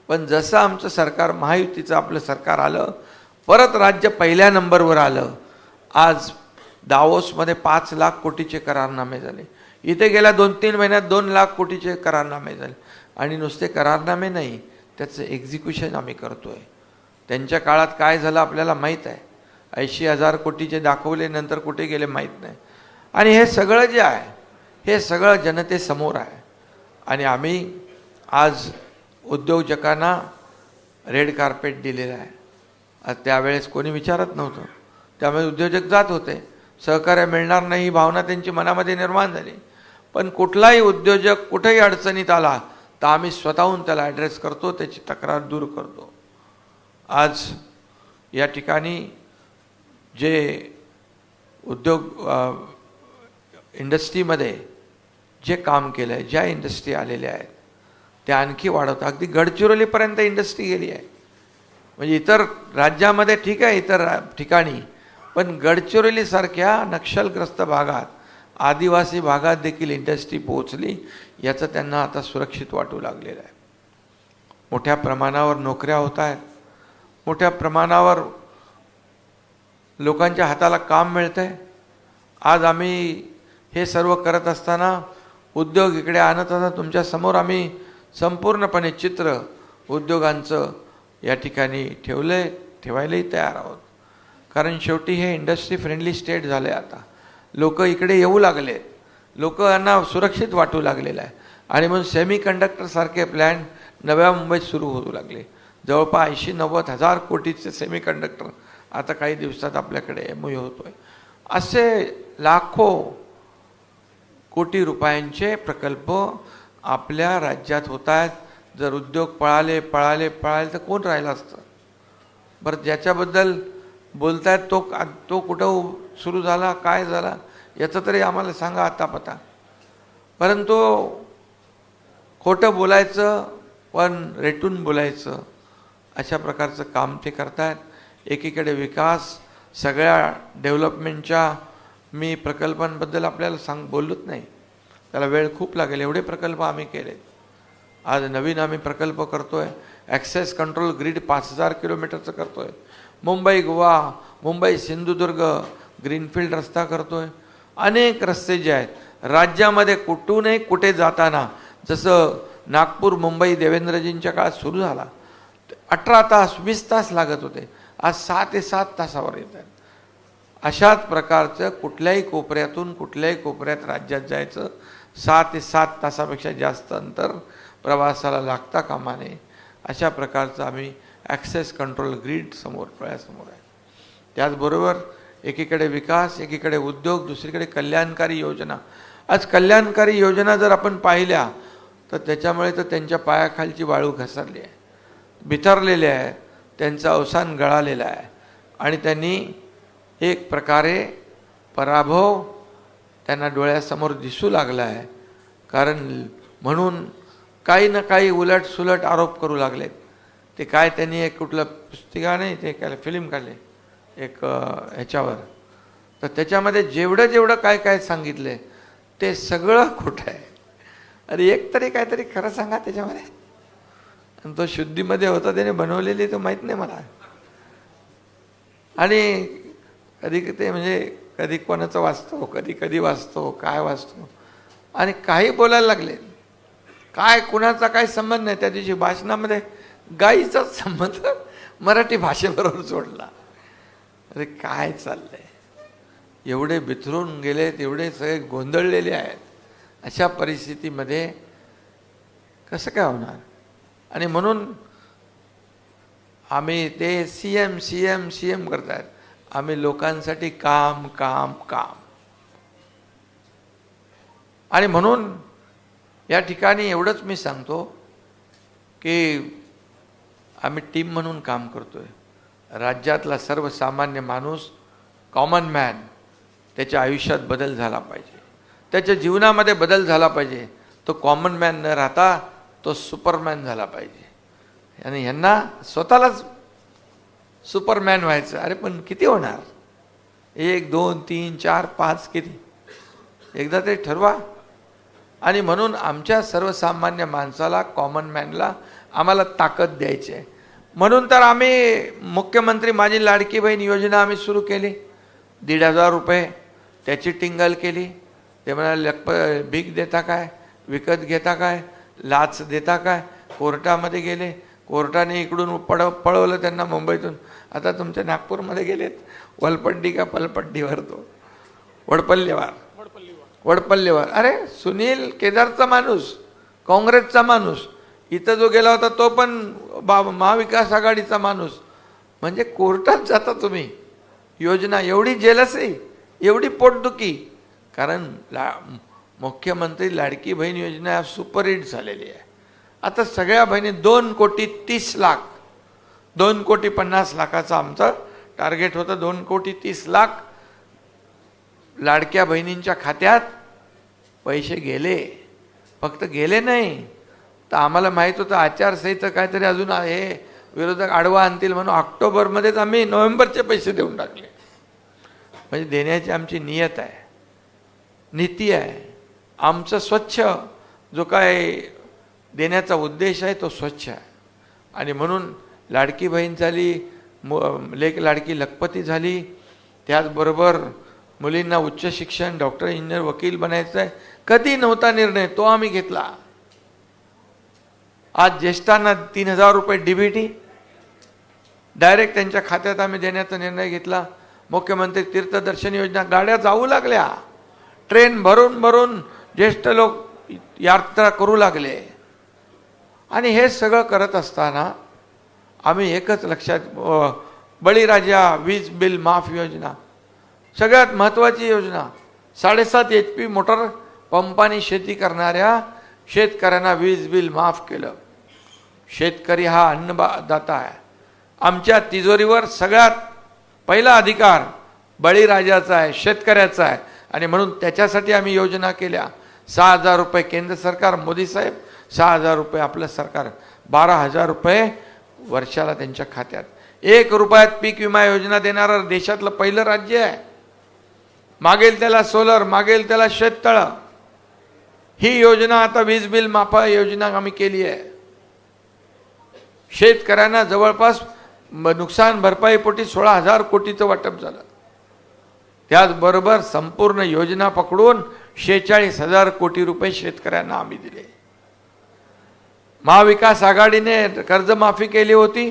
Speaker 4: पण जसं आमचं सरकार महायुतीचं आपलं सरकार आलं, परत राज्य पहिल्या नंबरवर आलं. आज दावोसमध्ये 5 लाख कोटीचे करारनामे झाले. इथे गेल्या 2-3 महिन्यात 2 लाख कोटीचे करारनामे झाले. आणि नुसते करारनामे नाही, त्याचं एक्झिक्युशन आम्ही करतोय. त्यांच्या काळात काय झालं आपल्याला माहीत आहे. 80,000 कोटीचे दाखवले, नंतर कुठे गेले माहीत नाही. आणि हे सगळं जे आहे हे सगळं जनतेसमोर आहे. आणि आम्ही आज उद्योजकांना रेड कार्पेट दिलेलं आहे. त्यावेळेस कोणी विचारत नव्हतं, त्यामुळे उद्योजक जात होते. सहकार्य मिळणार नाही ही भावना त्यांची मनामध्ये निर्माण झाली. पण कुठलाही उद्योजक कुठेही अडचणीत आला तर आम्ही स्वतःहून त्याला ॲड्रेस करतो, त्याची तक्रार दूर करतो. आज या ठिकाणी जे उद्योग इंडस्ट्रीमध्ये जे काम केलं आहे, ज्या इंडस्ट्री आलेल्या आहेत त्या आणखी वाढवतात. अगदी गडचिरोलीपर्यंत इंडस्ट्री गेली आहे. म्हणजे इतर राज्यामध्ये ठीक आहे, इतर ठिकाणी, पण गडचिरोलीसारख्या नक्षलग्रस्त भागात, आदिवासी भागात देखील इंडस्ट्री पोहोचली. याचं त्यांना आता सुरक्षित वाटू लागलेलं आहे. मोठ्या प्रमाणावर नोकऱ्या होत आहेत, मोठ्या प्रमाणावर लोकांच्या हाताला काम मिळतं आहे. आज आम्ही हे सर्व करत असताना उद्योग इकडे आणत असताना तुमच्या समोर आम्ही संपूर्णपणे चित्र उद्योगांचं या ठिकाणी ठेवायलाही तयार आहोत. कारण शेवटी हे इंडस्ट्री फ्रेंडली स्टेट झालं आहे. आता लोक इकडे येऊ लागले, लोकांना सुरक्षित वाटू लागलेलं आहे. आणि म्हणून सेमी कंडक्टरसारखे प्लॅन नव्या मुंबईत सुरू होऊ लागले. जवळपास 80-90 हजार कोटीचे सेमी कंडक्टर आता काही दिवसात आपल्याकडे MOU होतोय. असे लाखो कोटी रुपयांचे प्रकल्प आपल्या राज्यात होत आहेत. जर उद्योग पळाले तर कोण राहिलं असतं बरं? ज्याच्याबद्दल बोलतायत तो कुठं सुरू झाला, काय झाला याचं तरी आम्हाला सांगा आता पता. परंतु खोटं बोलायचं पण रेटून बोलायचं अशा प्रकारचं काम ते करतायत. एकीकडे विकास, सगळ्या डेव्हलपमेंटच्या मी प्रकल्पांबद्दल आपल्याला बोललोच नाही, त्याला वेळ खूप लागेल. एवढे प्रकल्प आम्ही केले. आज नवीन आम्ही प्रकल्प करतोय. ॲक्सेस कंट्रोल ग्रीड 5,000 किलोमीटरचं करतोय. मुंबई गोवा, मुंबई सिंधुदुर्ग ग्रीनफील्ड रस्ता करतोय. अनेक रस्ते जे आहेत राज्यामध्ये कुठूनही कुठे जाताना, जसं नागपूर मुंबई देवेंद्रजींच्या काळात सुरू झाला 18 तास 20 तास लागत होते, आज 6 ते 7 तासावर येत आहेत. अशाच प्रकारचं कुठल्याही कोपऱ्यातून कुठल्याही कोपऱ्यात राज्यात जायचं 6 ते 7 तासापेक्षा जास्त अंतर प्रवासाला लागता कामा नये. अशा प्रकारचं आम्ही ॲक्सेस कंट्रोल ग्रीड डोळ्यासमोर आहे. त्याचबरोबर एकीकडे विकास, एकीकडे उद्योग, दुसरीकडे कल्याणकारी योजना. आज कल्याणकारी योजना जर आपण पाहिल्या तर त्याच्यामुळे तर त्यांच्या पायाखालची वाळू घसरली आहे, बिथरलेली आहे, त्यांचं अवसान गळालेलं आहे. आणि त्यांनी एक प्रकारे पराभव त्यांना डोळ्यासमोर दिसू लागला आहे. कारण म्हणून काही ना काही उलटसुलट आरोप करू लागलेत. ते काय त्यांनी एक कुठलं पुस्तिका नाही, ते काय फिल्म काढले एक ह्याच्यावर, तर त्याच्यामध्ये जेवढं काय काय सांगितलं ते सगळं खोटं आहे. अरे एक तरी काहीतरी खरं सांगा त्याच्यामध्ये. आणि तो शुद्धीमध्ये होता, त्याने बनवलेली तो माहीत नाही मला. आणि कधी ते म्हणजे कधी कोणाचं वाचतो, कधी वाचतो, काय वाचतो, आणि काही बोलायला लागले. काय कुणाचा काय संबंध नाही. त्या दिवशी भाषणामध्ये गाईचाच संबंध मराठी भाषेबरोबर जोडला. अरे काय चाललंय? एवढे बिथरून गेलेत, एवढे सगळे गोंधळलेले आहेत. अशा परिस्थितीमध्ये कसं काय होणार? आणि म्हणून आम्ही ते सीएम सीएम सीएम करतायत. आम्ही लोकांसाठी काम काम काम. आणि म्हणून या ठिकाणी एवढंच मी सांगतो की आम्ही टीम म्हणून काम करतोय. राज्यातला सर्वसामान्य माणूस, कॉमन मॅन, त्याच्या आयुष्यात बदल झाला पाहिजे, त्याच्या जीवनामध्ये बदल झाला पाहिजे. तो कॉमन मॅन न राहता तो सुपरमॅन झाला पाहिजे. आणि ह्यांना स्वतःलाच सुपरमॅन व्हायचं. अरे पण किती होणार? 1 2 3 4 5 किती? एकदा ते ठरवा. आणि म्हणून आमच्या सर्वसामान्य माणसाला, कॉमन मॅनला आम्हाला ताकद द्यायची आहे. म्हणून तर आम्ही मुख्यमंत्री माझी लाडकी बहीण योजना आम्ही सुरू केली. 1,500 रुपये त्याची टिंगल केली. ते म्हणाले भीक देता काय, विकत घेता काय, लाच देता काय. कोर्टामध्ये गेले, कोर्टाने इकडून पळवलं त्यांना मुंबईतून. आता तुमच्या नागपूरमध्ये गेलेत, वलपड्डी का पलपड्डीवर, तो वडपल्लीवर. अरे सुनील केदारचा माणूस, काँग्रेसचा माणूस, इथं जो गेला होता तो पण महाविकास आघाडीचा माणूस. म्हणजे कोर्टात जाता तुम्ही. योजना एवढी जेलसी, एवढी पोटदुखी. कारण मुख्यमंत्री लाडकी बहीण योजना सुपरहिट झालेली आहे. आता सगळ्या बहिणी 2,30,00,000, 2,50,00,000 आमचं टार्गेट होतं. 2,30,00,000 लाडक्या बहिणींच्या खात्यात पैसे गेले. फक्त गेले नाही तर आम्हाला माहीत होतं आचारसंहिता काहीतरी अजून आहे, विरोधक आडवा आणतील म्हणून ऑक्टोबरमध्येच आम्ही नोव्हेंबरचे पैसे देऊन टाकले. म्हणजे देण्याची आमची नियत आहे, नीती आहे. आमचं स्वच्छ जो काय देण्याचा उद्देश आहे तो स्वच्छ आहे. आणि म्हणून लाडकी बहीण झाली, लाडकी लखपती झाली. त्याचबरोबर मुलींना उच्च शिक्षण, डॉक्टर, इंजिनियर, वकील बनायचं आहे. कधी नव्हता निर्णय, तो आम्ही घेतला. आज ज्येष्ठांना 3,000 रुपये DBT डायरेक्ट त्यांच्या खात्यात आम्ही देण्याचा निर्णय घेतला. मुख्यमंत्री तीर्थदर्शन योजना, गाड्या जाऊ लागल्या, ट्रेन भरून भरून ज्येष्ठ लोक यात्रा करू लागले. आणि हे सगळं करत असताना आम्ही एकच लक्षात, बळीराजा वीज बिल माफ योजना सगळ्यात महत्त्वाची योजना. 7.5 HP मोटर पंपाने शेती करणाऱ्या शेतकऱ्यांना वीज बिल माफ केलं. शेतकरी हा अन्नदाता आहे. आमच्या तिजोरीवर सगळ्यात पहिला अधिकार बळीराजाचा आहे, शेतकऱ्याचा आहे. आणि म्हणून त्याच्यासाठी आम्ही योजना केल्या. 6,000 रुपये केंद्र सरकार, मोदी साहेब, 6,000 रुपये आपलं सरकार, 12,000 रुपये वर्षाला त्यांच्या खात्यात. 1 रुपयात पीक विमा योजना देणारं देशातलं पहिलं राज्य आहे. मागेल त्याला सोलर, मागेल त्याला शेततळं. ही योजना आता वीज बिल माफा योजना आम्ही केली आहे. शेतकऱ्यांना जवळपास नुकसान भरपाईपोटी 16,000 कोटीचं वाटप झालं. त्याचबरोबर संपूर्ण योजना पकडून 46,000 कोटी रुपये शेतकऱ्यांना आम्ही दिले. महाविकास आघाडीने कर्जमाफी केली होती.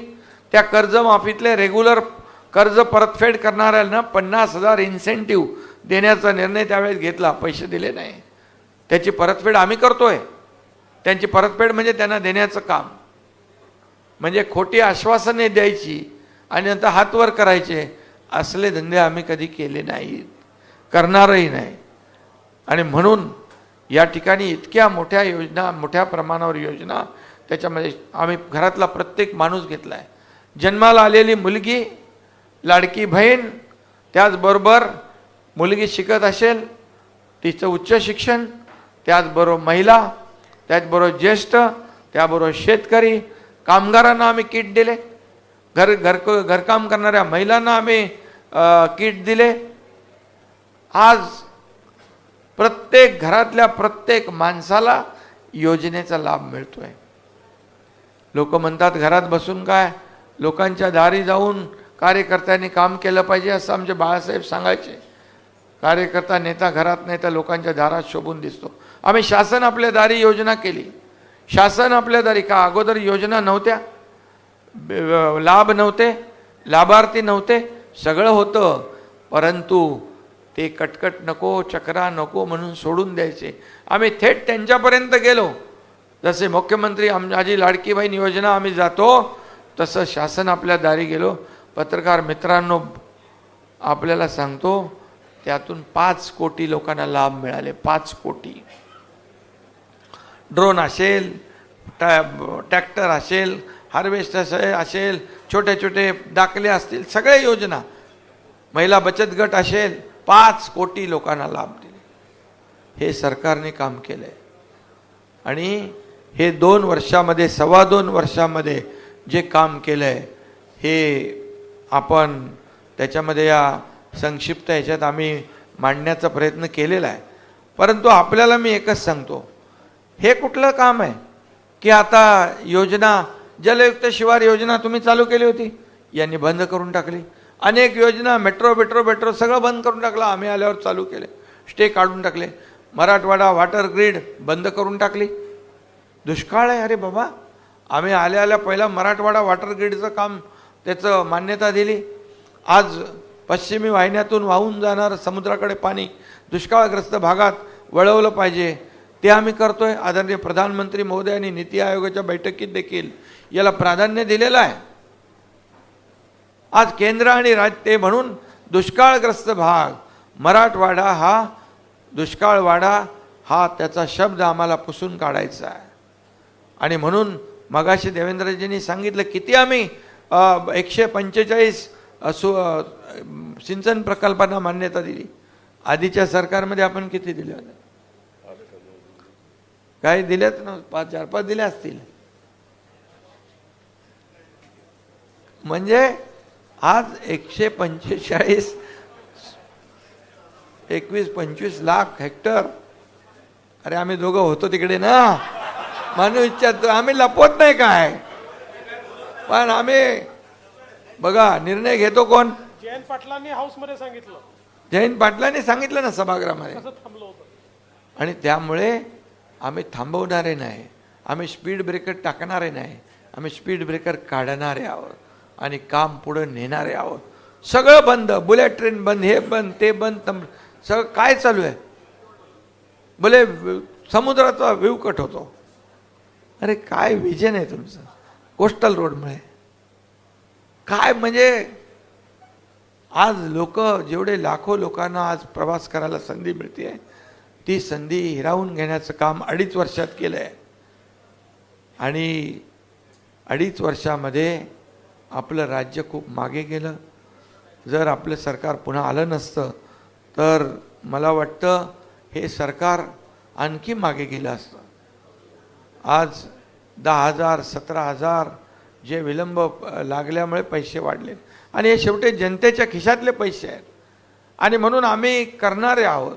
Speaker 4: त्या कर्जमाफीतले रेग्युलर कर्ज परतफेड करणाऱ्यांना 50,000 इन्सेंटिव्ह देण्याचा निर्णय त्यावेळेस घेतला. पैसे दिले नाही, त्याची परतफेड आम्ही करतोय. त्यांची परतफेड म्हणजे त्यांना देण्याचं काम. म्हणजे खोटी आश्वासने द्यायची आणि नंतर हातवर करायचे, असले धंदे आम्ही कधी केले नाहीत, करणारही नाही. आणि म्हणून या ठिकाणी इतक्या मोठ्या योजना, मोठ्या प्रमाणावर योजना, त्याच्यामध्ये आम्ही घरातला प्रत्येक माणूस घेतला आहे. जन्माला आलेली मुलगी, लाडकी बहीण, त्याचबरोबर मुलगी शिकत असेल तिचं उच्च शिक्षण, त्याचबरोबर महिला, त्याचबरोबर ज्येष्ठ, त्याबरोबर शेतकरी, कामगारांना आम्ही किट दिले. घरकाम करणाऱ्या महिलांना आम्ही किट दिले. आज प्रत्येक घरातल्या प्रत्येक माणसाला योजनेचा लाभ मिळतोय. लोक म्हणतात घरात बसून काय, लोकांच्या दारी जाऊन कार्यकर्त्यांनी काम केलं पाहिजे असं आमचे बाळासाहेब सांगायचे. कार्यकर्ता नेता घरात नाही तर लोकांच्या दारात शोभून दिसतो. आम्ही शासन आपल्या दारी योजना केली. शासन आपल्या दारी का अगोदर योजना नव्हत्या, लाभ नव्हते, लाभार्थी नव्हते, सगळं होतं, परंतु ते कटकट नको, चक्रा नको म्हणून सोडून द्यायचे. आम्ही थेट त्यांच्यापर्यंत गेलो. जसे मुख्यमंत्री माझी लाडकी बहीण योजना आम्ही जातो, तसं शासन आपल्या दारी गेलो. पत्रकार मित्रांनो, आपल्याला सांगतो, त्यातून 5 कोटी लोकांना लाभ मिळाले. 5 कोटी. ड्रोन असेल, ट्रॅक्टर असेल, हार्वेस्टर असेल, छोटे छोटे दाखले असतील, सगळे योजना, महिला बचत गट असेल, 5 कोटी लोकांना लाभ दिले. हे सरकारने काम केलंय. आणि हे 2 वर्षामध्ये, 2.25 वर्षामध्ये जे काम केलंय, हे आपण त्याच्यामध्ये या संक्षिप्त ह्याच्यात आम्ही मांडण्याचा प्रयत्न केलेला आहे. परंतु आपल्याला मी एकच सांगतो, हे कुठलं काम आहे की आता योजना, जलयुक्त शिवार योजना तुम्ही चालू केली होती, यांनी बंद करून टाकली. अनेक योजना, मेट्रो सगळं बंद करून टाकलं. आम्ही आल्यावर चालू केले, स्टे काढून टाकले. मराठवाडा वॉटर ग्रीड बंद करून टाकली. दुष्काळ आहे, अरे बाबा, आम्ही आल्या पहिला मराठवाडा वॉटर ग्रीडचं काम, त्याचं मान्यता दिली. आज पश्चिमी वाहिन्यातून वाहून जाणारं समुद्राकडे पाणी दुष्काळग्रस्त भागात वळवलं पाहिजे, ते आम्ही करतोय. आदरणीय प्रधानमंत्री महोदयांनी नीती आयोगाच्या बैठकीत देखील याला प्राधान्य दिलेलं आहे. आज केंद्र आणि राज्य, ते म्हणून दुष्काळग्रस्त भाग मराठवाडा, हा दुष्काळवाडा, हा त्याचा शब्द आम्हाला पुसून काढायचा आहे. आणि म्हणून मगाशी देवेंद्रजींनी सांगितलं, किती आम्ही 145 सिंचन प्रकल्पांना मान्यता दिली. आधीच्या सरकारमध्ये आपण किती दिले होते? काही दिल्यात ना, 4-5 दिल्या असतील. म्हणजे आज 145, 21-25 लाख हेक्टर. अरे आम्ही दोघं होतो तिकडे ना, म्हणून विचारतो, आम्ही लपवत नाही काय. पण आम्ही बघा, निर्णय घेतो कोण?
Speaker 3: जयंत पाटलांनी हाऊसमध्ये सांगितलं,
Speaker 4: जयंत पाटलांनी सांगितलं ना सभागृहामध्ये.
Speaker 3: कसं थांबलं होतं.
Speaker 4: आणि त्यामुळे आम्ही थांबवणारे नाही, आम्ही स्पीड ब्रेकर टाकणारे नाही, आम्ही स्पीड ब्रेकर काढणारे आहोत आणि काम पुढे नेणारे आहोत. सगळं बंद, बुलेट ट्रेन बंद, हे बंद, ते बंद, सगळं काय चालू आहे? बोले समुद्राचा व्ह्यू कट होतो. अरे काय विजन आहे तुमचं कोस्टल रोडमुळे? काय म्हणजे आज लोक, जेवढे लाखो लोकांना आज प्रवास करायला संधी मिळते, ती संधी हिरावून घेण्याचं काम 2.5 वर्षात केलं आहे. आणि 2.5 वर्षामध्ये आपलं राज्य खूप मागे गेलं. जर आपलं सरकार पुन्हा आलं नसतं तर मला वाटतं हे सरकार आणखी मागे गेलं असतं. आज 10,000, 17,000 जे विलंब लागल्यामुळे पैसे वाढले, आणि हे शेवटी जनतेच्या खिशातले पैसे आहेत. आणि म्हणून आम्ही करणारे आहोत,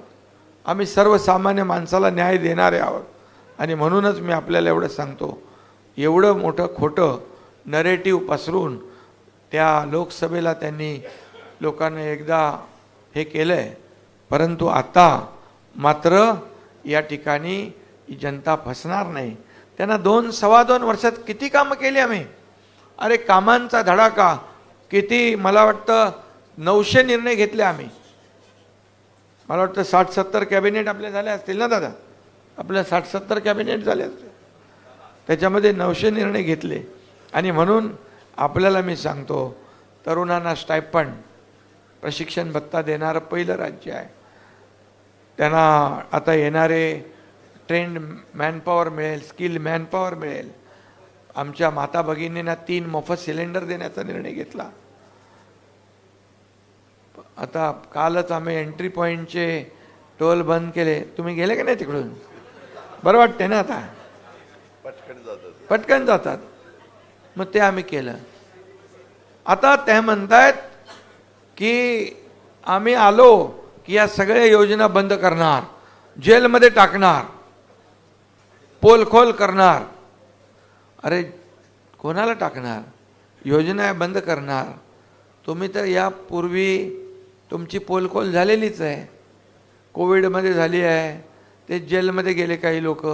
Speaker 4: आम्ही सर्वसामान्य माणसाला न्याय देणारे आहोत. आणि म्हणूनच मी आपल्याला एवढं सांगतो, एवढं मोठं खोटं नरेटिव्ह पसरून त्या लोकसभेला त्यांनी लोकांना एकदा हे केलं आहे. परंतु आता मात्र या ठिकाणी जनता फसणार नाही. त्यांना 2-2.25 वर्षात किती कामं केली आम्ही. अरे कामांचा धडाका किती, मला वाटतं 900 निर्णय घेतले आम्ही. मला वाटतं 60-70 कॅबिनेट आपले झाले असतील ना दादा, आपल्या 60-70 कॅबिनेट झाले असतील, त्याच्यामध्ये 900 निर्णय घेतले. आणि म्हणून आपल्याला मी सांगतो, तरुणांना स्टायपंड, प्रशिक्षण भत्ता देणारं पहिलं राज्य आहे. त्यांना आता येणारे ट्रेंड मॅनपॉवर मिळेल, स्किल मॅनपॉवर मिळेल. आमच्या माता भगिनींना 3 मोफत सिलेंडर देण्याचा निर्णय घेतला. आता कालच आम्ही एंट्री पॉईंटचे टोल बंद केले. तुम्ही गेले का नाही तिकडून? बरं वाटते ना, आता पटकन जातात. मग ते आम्ही केलं. आता ते म्हणतायत की आम्ही आलो की या सगळ्या योजना बंद करणार, जेलमध्ये टाकणार, पोलखोल करणार. अरे कोणाला टाकणार? योजना बंद करणार. तुम्ही तर यापूर्वी तुमची पोलखोल झालेलीच आहे, कोविडमध्ये झाली आहे, ते जेलमध्ये गेले काही लोक,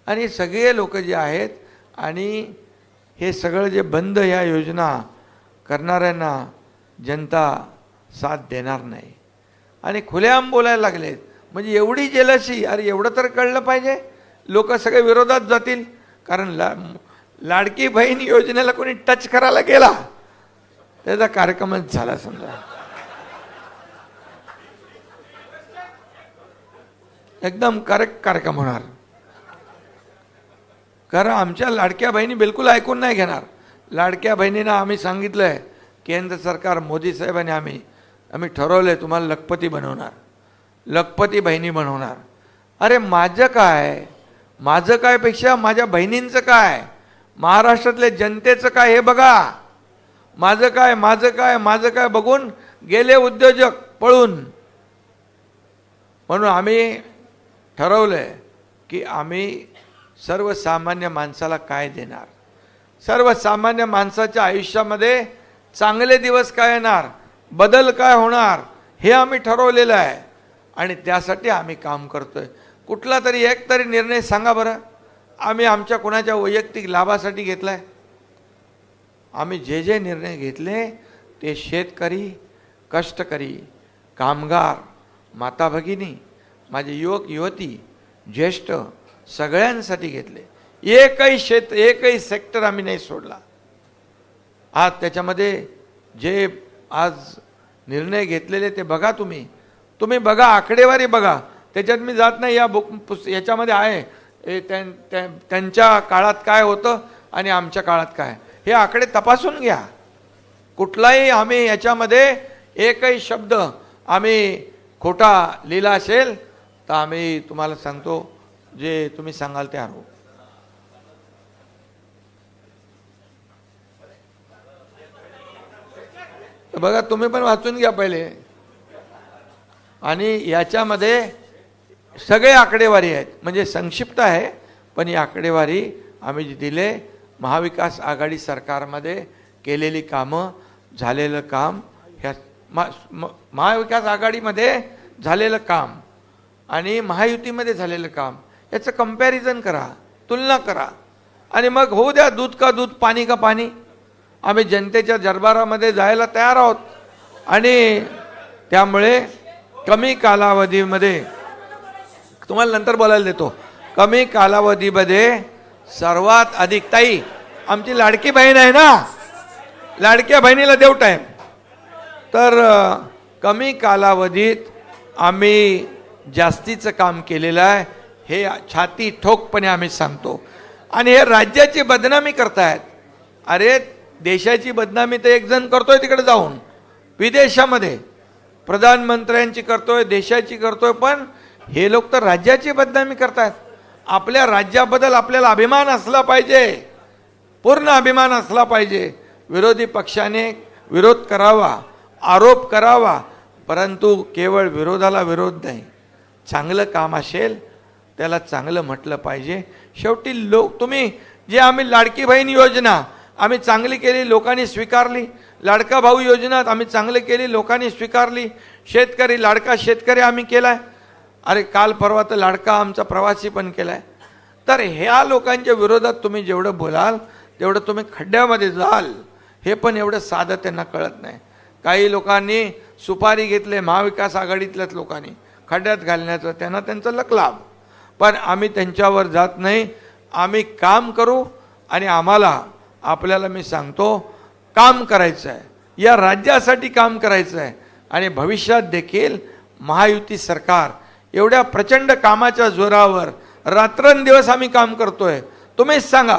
Speaker 4: आणि सगळे लोक जे आहेत. आणि हे सगळं जे बंद, ह्या योजना करणाऱ्यांना जनता साथ देणार नाही. आणि खुलेआम बोलायला लागलेत. म्हणजे एवढी जेलसी, अरे एवढं तर कळलं पाहिजे. लोक सगळे विरोधात जातील, कारण लाडकी बहीण योजनेला कोणी टच करायला गेला त्याचा कार्यक्रमच झाला समजा. एकदम करेक्ट कार्यक्रम होणार. कारण आमच्या लाडक्या बहिणी बिलकुल ऐकून नाही घेणार. लाडक्या बहिणींना आम्ही सांगितलंय, केंद्र सरकार मोदी साहेबांनी आम्ही ठरवलंय तुम्हाला लखपती बनवणार, लखपती बहिणी बनवणार. अरे माझं काय पेक्षा माझ्या बहिणींचं काय, महाराष्ट्रातल्या जनतेचं काय हे बघा. माझं काय बघून गेले उद्योजक पळून. म्हणून आम्ही ठरवलंय की आम्ही सर्वसामान्य माणसाला काय देणार, सर्वसामान्य माणसाच्या आयुष्यामध्ये चांगले दिवस काय येणार, बदल काय होणार, हे आम्ही ठरवलेलं आहे. आणि त्यासाठी आम्ही काम करतोय. कुठला तरी एक तरी निर्णय सांगा बरं आम्ही आमच्या कोणाच्या वैयक्तिक लाभासाठी घेतलाय. आम्ही जे निर्णय घेतले ते शेतकरी, कष्टकरी, कामगार, माता भगिनी, माझे युवक युवती, ज्येष्ठ सगळ्यांसाठी घेतले. एकही सेक्टर आम्ही नाही सोडला. आज त्याच्यामध्ये जे आज निर्णय घेतलेले ते बघा, तुम्ही बघा, आकडेवारी बघा. त्याच्यात मी जात नाही, या याच्यामध्ये आहे त्यांच्या काळात काय होतं आणि आमच्या काळात काय, हे आकडे तपासून घ्या. कुठलाही आम्ही याच्यामध्ये एकही शब्द आम्ही खोटा लिहिला असेल तर आम्ही तुम्हाला सांगतो, जे तुम्ही सांगाल ते आणू. बघा, तुम्ही पण वाचून घ्या पहिले. आणि याच्यामध्ये सगळे आकडेवारी आहेत, म्हणजे संक्षिप्त आहे, पण ही आकडेवारी आम्ही जी दिले, महाविकास आघाडी सरकारमध्ये केलेली कामं, झालेलं काम, ह्या महाविकास आघाडीमध्ये झालेलं काम आणि महायुतीमध्ये झालेलं काम याचं कंपॅरिझन करा, तुलना करा. आणि मग होऊ द्या दूध का दूध, पाणी का पाणी. आम्ही जनतेच्या दरबारामध्ये जायला तयार आहोत. आणि त्यामुळे कमी कालावधीमध्ये, तुम्हाला नंतर बोलायला देतो, कमी कालावधीमध्ये सर्वात अधिक, ताई आमची लाडकी बहीण आहे ना, लाडक्या बहिणीला देऊ टाईम. तर कमी कालावधीत आम्ही जास्तीचं काम केलेलं आहे, हे छाती ठोकपणे आम्ही सांगतो. आणि हे राज्याची बदनामी करतायत. अरे देशाची बदनामी तर एक जण करतोय तिकडे जाऊन विदेशामध्ये, प्रधानमंत्र्यांची करतोय, देशाची करतोय, पण हे लोक तर राज्याची बदनामी करतायत. आपल्या राज्याबद्दल आपल्याला अभिमान असला पाहिजे, पूर्ण अभिमान असला पाहिजे. विरोधी पक्षाने विरोध करावा, आरोप करावा, परंतु केवळ विरोधाला विरोध नाही. चांगलं काम असेल त्याला चांगलं म्हटलं पाहिजे. शेवटी तुम्ही जे आम्ही लाडकी बहीण योजना आम्ही चांगली केली, लोकांनी स्वीकारली. लाडका भाऊ योजना आम्ही चांगली केली, लोकांनी स्वीकारली. शेतकरी, लाडका शेतकरी आम्ही केलाय. अरे काल परवा तर लाडका आमचा प्रवासी पण केलाय. तर ह्या लोकांच्या विरोधात तुम्ही जेवढं बोलाल तेवढं तुम्ही खड्ड्यामध्ये जाल. हे पण एवढं साधं त्यांना कळत नाही. काही लोकांनी सुपारी घेतले, महाविकास आघाडीतल्याच लोकांनी खड्ड्यात घालण्याचं, त्यांना त्यांचं लकलाभ. पण आम्ही त्यांच्यावर जात नाही. आम्ही काम करू आणि आपल्याला मी सांगतो काम करायचं आहे, या राज्यासाठी काम करायचं आहे. आणि भविष्यात देखील महायुती सरकार एवढ्या प्रचंड कामाच्या जोरावर रात्रंदिवस आम्ही काम करतोय. तुम्हीच सांगा,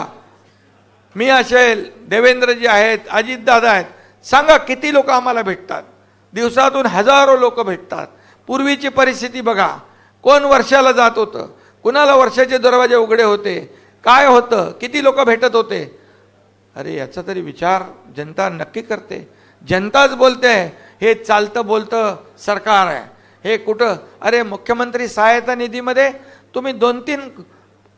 Speaker 4: मी असेल, देवेंद्रजी आहेत, अजितदादा आहेत, सांगा किती लोक आम्हाला भेटतात. दिवसातून हजारो लोक भेटतात. पूर्वीची परिस्थिती बघा, कोण वर्षाला जात होतं, कुणाला वर्षाचे दरवाजे उघडे होते, काय होतं, किती लोक भेटत होते. अरे याचा तरी विचार जनता नक्की करते. जनताच बोलते हे चालतं बोलतं सरकार आहे. हे कुठं, अरे मुख्यमंत्री सहायता निधीमध्ये तुम्ही 2-3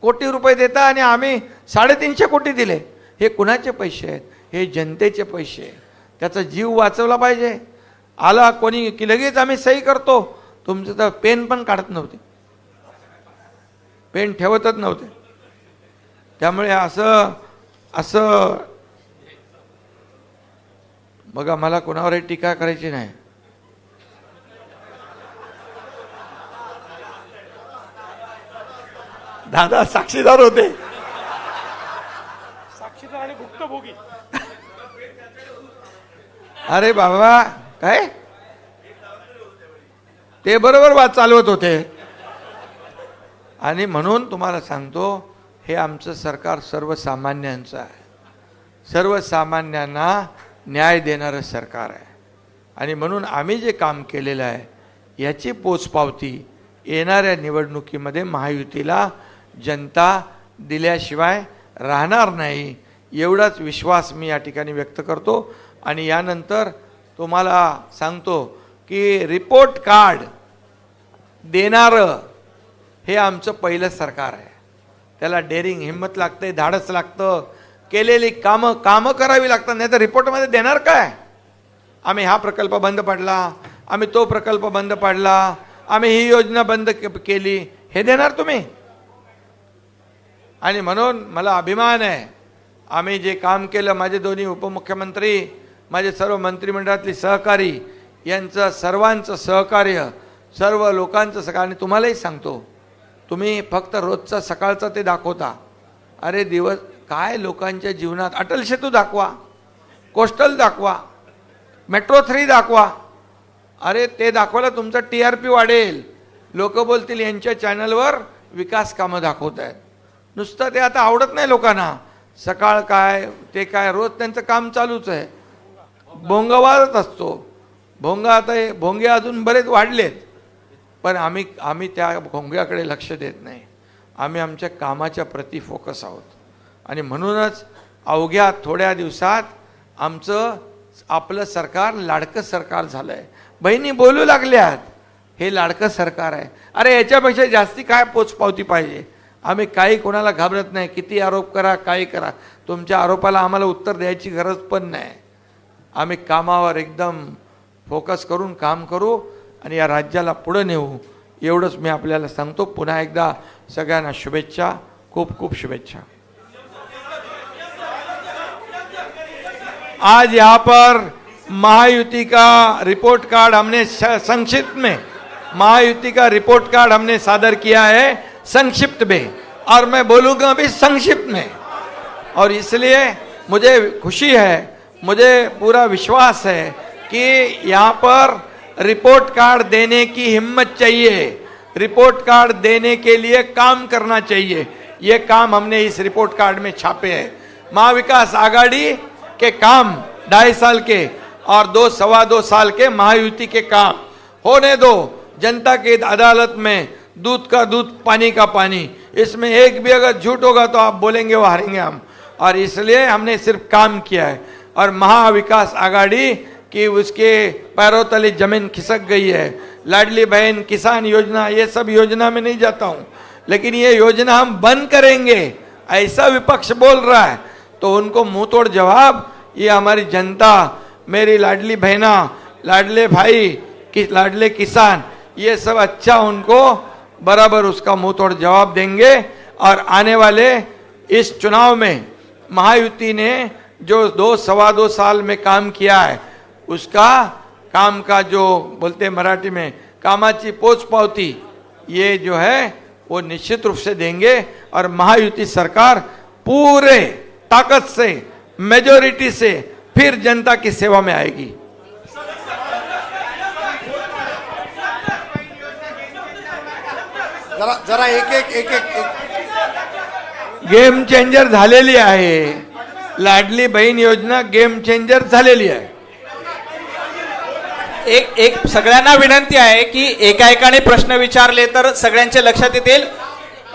Speaker 4: कोटी रुपये देता आणि आम्ही 350 कोटी दिले. हे कुणाचे पैसे आहेत? हे जनतेचे पैसे आहेत. त्याचा जीव वाचवला पाहिजे. आला कोणी की लगेच आम्ही सही करतो. तुमचं तर पेन पण काढत नव्हते, पेन ठेवतच नव्हते. त्यामुळे असं बघा, मला कोणावरही टीका करायची नाही. दादा साक्षीदार होते.
Speaker 3: साक्षीदार आणि भुक्तभोगी.
Speaker 4: अरे बाबा काय ते बरोबर वाद चालवत होते. आणि म्हणून तुम्हाला सांगतो, हे आमचं सरकार सर्वसामान्यांचं आहे, सर्वसामान्यांना न्याय देणारं सरकार आहे. आणि म्हणून आम्ही जे काम केलेलं आहे याची पोचपावती येणाऱ्या निवडणुकीमध्ये महायुतीला जनता दिल्याशिवाय राहणार नाही, एवढाच विश्वास मी या ठिकाणी व्यक्त करतो. आणि यानंतर तुम्हाला सांगतो की रिपोर्ट कार्ड देणारं हे आमचं पहिलं सरकार आहे. त्याला डेअरिंग हिंमत लागते, धाडस लागतं, केलेली कामं करावी लागतात, नाही तर रिपोर्टमध्ये देणार काय? आम्ही हा प्रकल्प बंद पाडला, आम्ही तो प्रकल्प बंद पाडला, आम्ही ही योजना बंद केली, हे देणार तुम्ही? आणि म्हणून मला अभिमान आहे, आम्ही जे काम केलं, माझे दोन्ही उपमुख्यमंत्री, माझे सर्व मंत्रिमंडळातली सहकारी यांचं सर्वांचं सहकार्य, सर्व लोकांचं सहकार्य. आणि तुम्हालाही सांगतो, तुम्ही फक्त रोजचा सकाळचा ते दाखवता, अरे दिवस काय लोकांच्या जीवनात, अटल सेतू दाखवा, कोस्टल दाखवा, मेट्रो 3 दाखवा, अरे ते दाखवायला तुमचा TRP वाढेल, लोक बोलतील यांच्या चॅनलवर विकास कामं दाखवत आहेत. नुसतं ते आता आवडत नाही लोकांना, सकाळ काय ते काय, रोज त्यांचं काम चालूच आहे, भोंगावारच असतो. आता हे भोंगे अजून बरेच वाढलेत, पण आम्ही त्या भोंग्याकडे लक्ष देत नाही, आम्ही आमच्या कामाच्या प्रती फोकस आहोत. आणि म्हणूनच अवघ्या थोड्या दिवसात आपलं सरकार लाडकं सरकार झालं आहे. बहिणी बोलू लागल्यात हे लाडकं सरकार आहे. अरे याच्यापेक्षा जास्ती काय पोचपावती पाहिजे? आम्ही काही कोणाला घाबरत नाही, किती आरोप करा, काही करा, तुमच्या आरोपाला आम्हाला उत्तर द्यायची गरज पण नाही. आम्ही कामावर एकदम फोकस करून काम करू आणि या राज्याला पुढे नेऊ, एवढंच मी आपल्याला सांगतो. पुन्हा एकदा सगळ्यांना शुभेच्छा, खूप खूप शुभेच्छा. आज यहाँ पर महायुति का रिपोर्ट कार्ड हमने संक्षिप्त में, महायुति का रिपोर्ट कार्ड हमने सादर किया है संक्षिप्त में, और मैं बोलूँगा अभी संक्षिप्त में. और इसलिए मुझे खुशी है, मुझे पूरा विश्वास है कि यहाँ पर रिपोर्ट कार्ड देने की हिम्मत चाहिए, रिपोर्ट कार्ड देने के लिए काम करना चाहिए. ये काम हमने इस रिपोर्ट कार्ड में छापे हैं. महाविकास आघाड़ी के काम 2.5 साल के और 2-2.25 साल के महायुति के काम होने दो. जनता की अदालत में दूध का दूध, पानी का पानी, इसमें एक भी अगर झूठ होगा तो आप बोलेंगे वो हारेंगे हम. और इसलिए हमने सिर्फ काम किया है. और महाविकास आघाड़ी की उसके पैरों तले जमीन खिसक गई है. लाडली बहन, किसान योजना, ये सब योजना में नहीं जाता हूँ, लेकिन ये योजना हम बंद करेंगे ऐसा विपक्ष बोल रहा है, तो उनको मुंह तोड़ जवाब ये हमारी जनता, मेरी लाडली बहना, लाडले भाई, लाडले किसान, ये सब अच्छा उनको बराबर उसका मुंह तोड़ जवाब देंगे. और आने वाले इस चुनाव में महायुति ने जो 2-2.25 साल में काम किया है, उसका काम का जो बोलते मराठी में कामाची पोचपावती, ये जो है वो निश्चित रूप से देंगे. और महायुति सरकार पूरे ताकत से, मेजॉरिटी से फिर जनता की सेवा में आएगी.
Speaker 1: जरा एक
Speaker 4: गेम चेंजर झालेली आहे. लाडली बहीण योजना गेम चेंजर झालेली आहे.
Speaker 5: एक सगळ्यांना विनंती आहे की एका एकाने प्रश्न विचारले तर सगळ्यांच्या लक्षात येतील.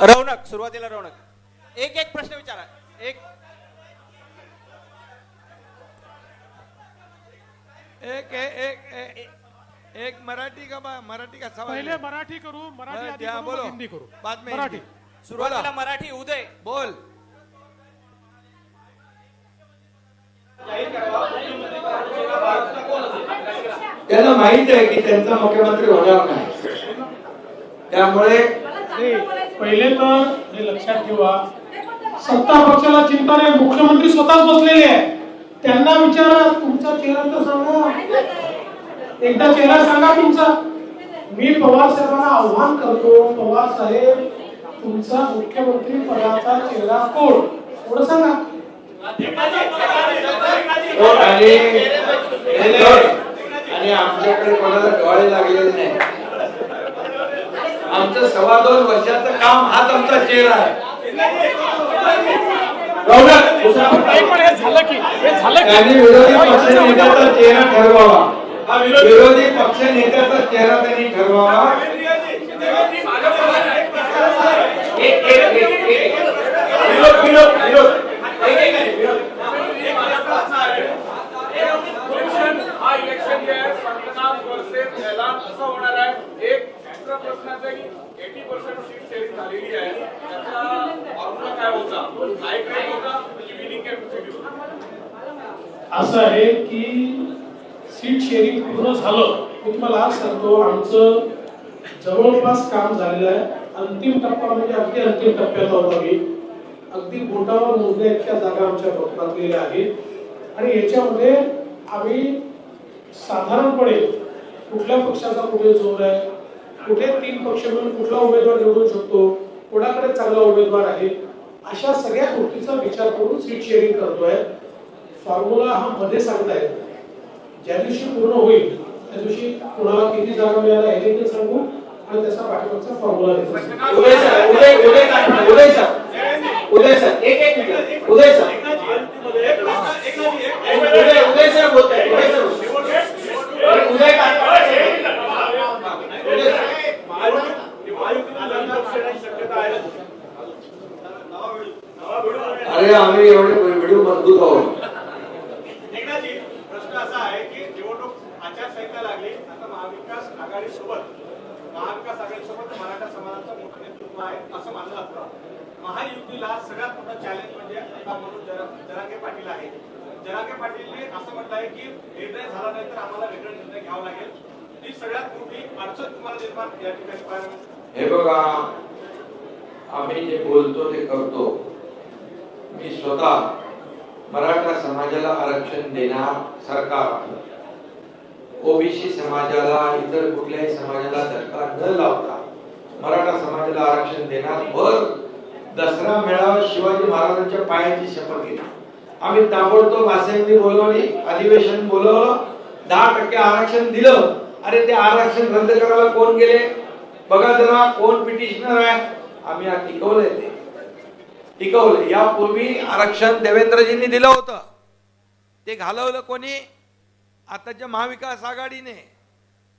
Speaker 5: रौनक, सुरुवातीला रौनक, एक प्रश्न विचारा.
Speaker 4: एक मराठी का सवाल.
Speaker 3: पहिले मराठी करू, मराठी आधी करू,
Speaker 4: बोलो,
Speaker 3: मग हिंदी करू.
Speaker 4: बाद में
Speaker 3: मराठी.
Speaker 4: हिंदी.
Speaker 5: सुरुवातीला मराठी. उदय
Speaker 4: बोल. त्यांना माहित आहे की त्यांचा मुख्यमंत्री होणार नाही, त्यामुळे
Speaker 3: पहिले तर हे लक्षात ठेवा, सत्ता पक्षाला चिंता नाही, मुख्यमंत्री स्वतःच बसलेले आहे. त्यांना विचारा, तुमचा चेहरा तर सांगा, एकदा चेहरा सांगा तुमचा. मी पवार साहेबांना आव्हान करतो, पवार साहेब तुमचा मुख्यमंत्री पदाचा चेहरा कोण थोडं सांगा.
Speaker 4: आणि आमच्याकडे कोणाला डोळे लागलेले नाही. आमचं 2.25 वर्षाचं काम हाच आमचा चेहरा आहे. त्यांनी विरोधी पक्ष नेत्याचा चेहरा ठरवावा. विरोधी पक्ष नेत्याचा चेहरा त्यांनी ठरवावा.
Speaker 6: हा इलेक्शन जे आहे संविधान वर्सेस ऐलान असं होणार आहे. एक दुसरा प्रश्न असा आहे की 80% सीट शेअरिंग झालेली आहे, त्याचा फॉर्म्युला काय होता? हाय ग्रेड होता की विनिंग कॅपॅसिटी होता?
Speaker 3: असं आहे की सीट शेअरिंग पूर्ण झालं. मी तुम्हाला आज सांगतो आमचं जवळपास काम झालेलं आहे. अंतिम टप्पा म्हणजे अगदी अंतिम टप्प्यात आहोत आम्ही. अगदी बोटावर मोजण्या इतक्या जागा आमच्या पत्रातलेल्या आहेत आणि याच्यामध्ये आम्ही साधारणपणे कुठल्या पक्षाचा कुठे जोर आहे, कुठे 3 पक्ष मिळून कुठला उमेदवार निवडू शकतो, कोणाकडे चांगला उमेदवार आहे, अशा सगळ्या गोष्टीचा विचार करून सीट शेअरिंग करतोय. फॉर्म्युला हा मध्ये सांगताय. ज्या दिवशी पूर्ण होईल त्या दिवशी कोणाला किती जागा मिळाल्या हे देखील सांगू आणि त्याचा पाठीमागचा फॉर्म्युला देतो.
Speaker 5: उदय सर एक मिनिट. उदय सर बोलताय. उदय
Speaker 4: अरे आम्ही एवढे व्हिडिओ मजबूत आहोत.
Speaker 6: एकनाथजी, प्रश्न असा आहे की निवडणूक आचारसंहिता लागली. आता महाविकास आघाडीसोबत मराठा समाजाचं मोठं नेतृत्व आहे असं मानलं जातं. महायुतीला सगळ्यात मोठा चॅलेंज म्हणजे आता म्हणून जरांगे पाटील आहे. जरांगे पाटीलने असं म्हटलं आहे की निर्णय झाला नाही तर आम्हाला वेगळा निर्णय घ्यावा लागेल. ही सगळ्यात मोठी अडचण तुम्हाला निर्माण या ठिकाणी पाहायला मिळते.
Speaker 4: हे बघा, आम्ही जे बोलतो ते करतो. मी स्वतः मराठा समाजाला आरक्षण देणार सरकार, ओबीसी समाजाला इतर कुठल्याही समाजाला धक्का न लावता मराठा समाजाला आरक्षण देणार. भर दसरा मेळावा शिवाजी महाराजांच्या पायाची शपथ घेतली. आम्ही ताबडतोब असेंब्ली बोलवली, अधिवेशन बोलवलं, 10% आरक्षण दिलं. अरे ते आरक्षण रद्द करायला कोण गेले बघा जरा, कोण पिटिशनर आहे. आम्ही टिकवलंय, ते टिकवलं. यापूर्वी आरक्षण देवेंद्रजींनी दिलं होतं, ते घालवलं कोणी? आताच्या महाविकास आघाडीने.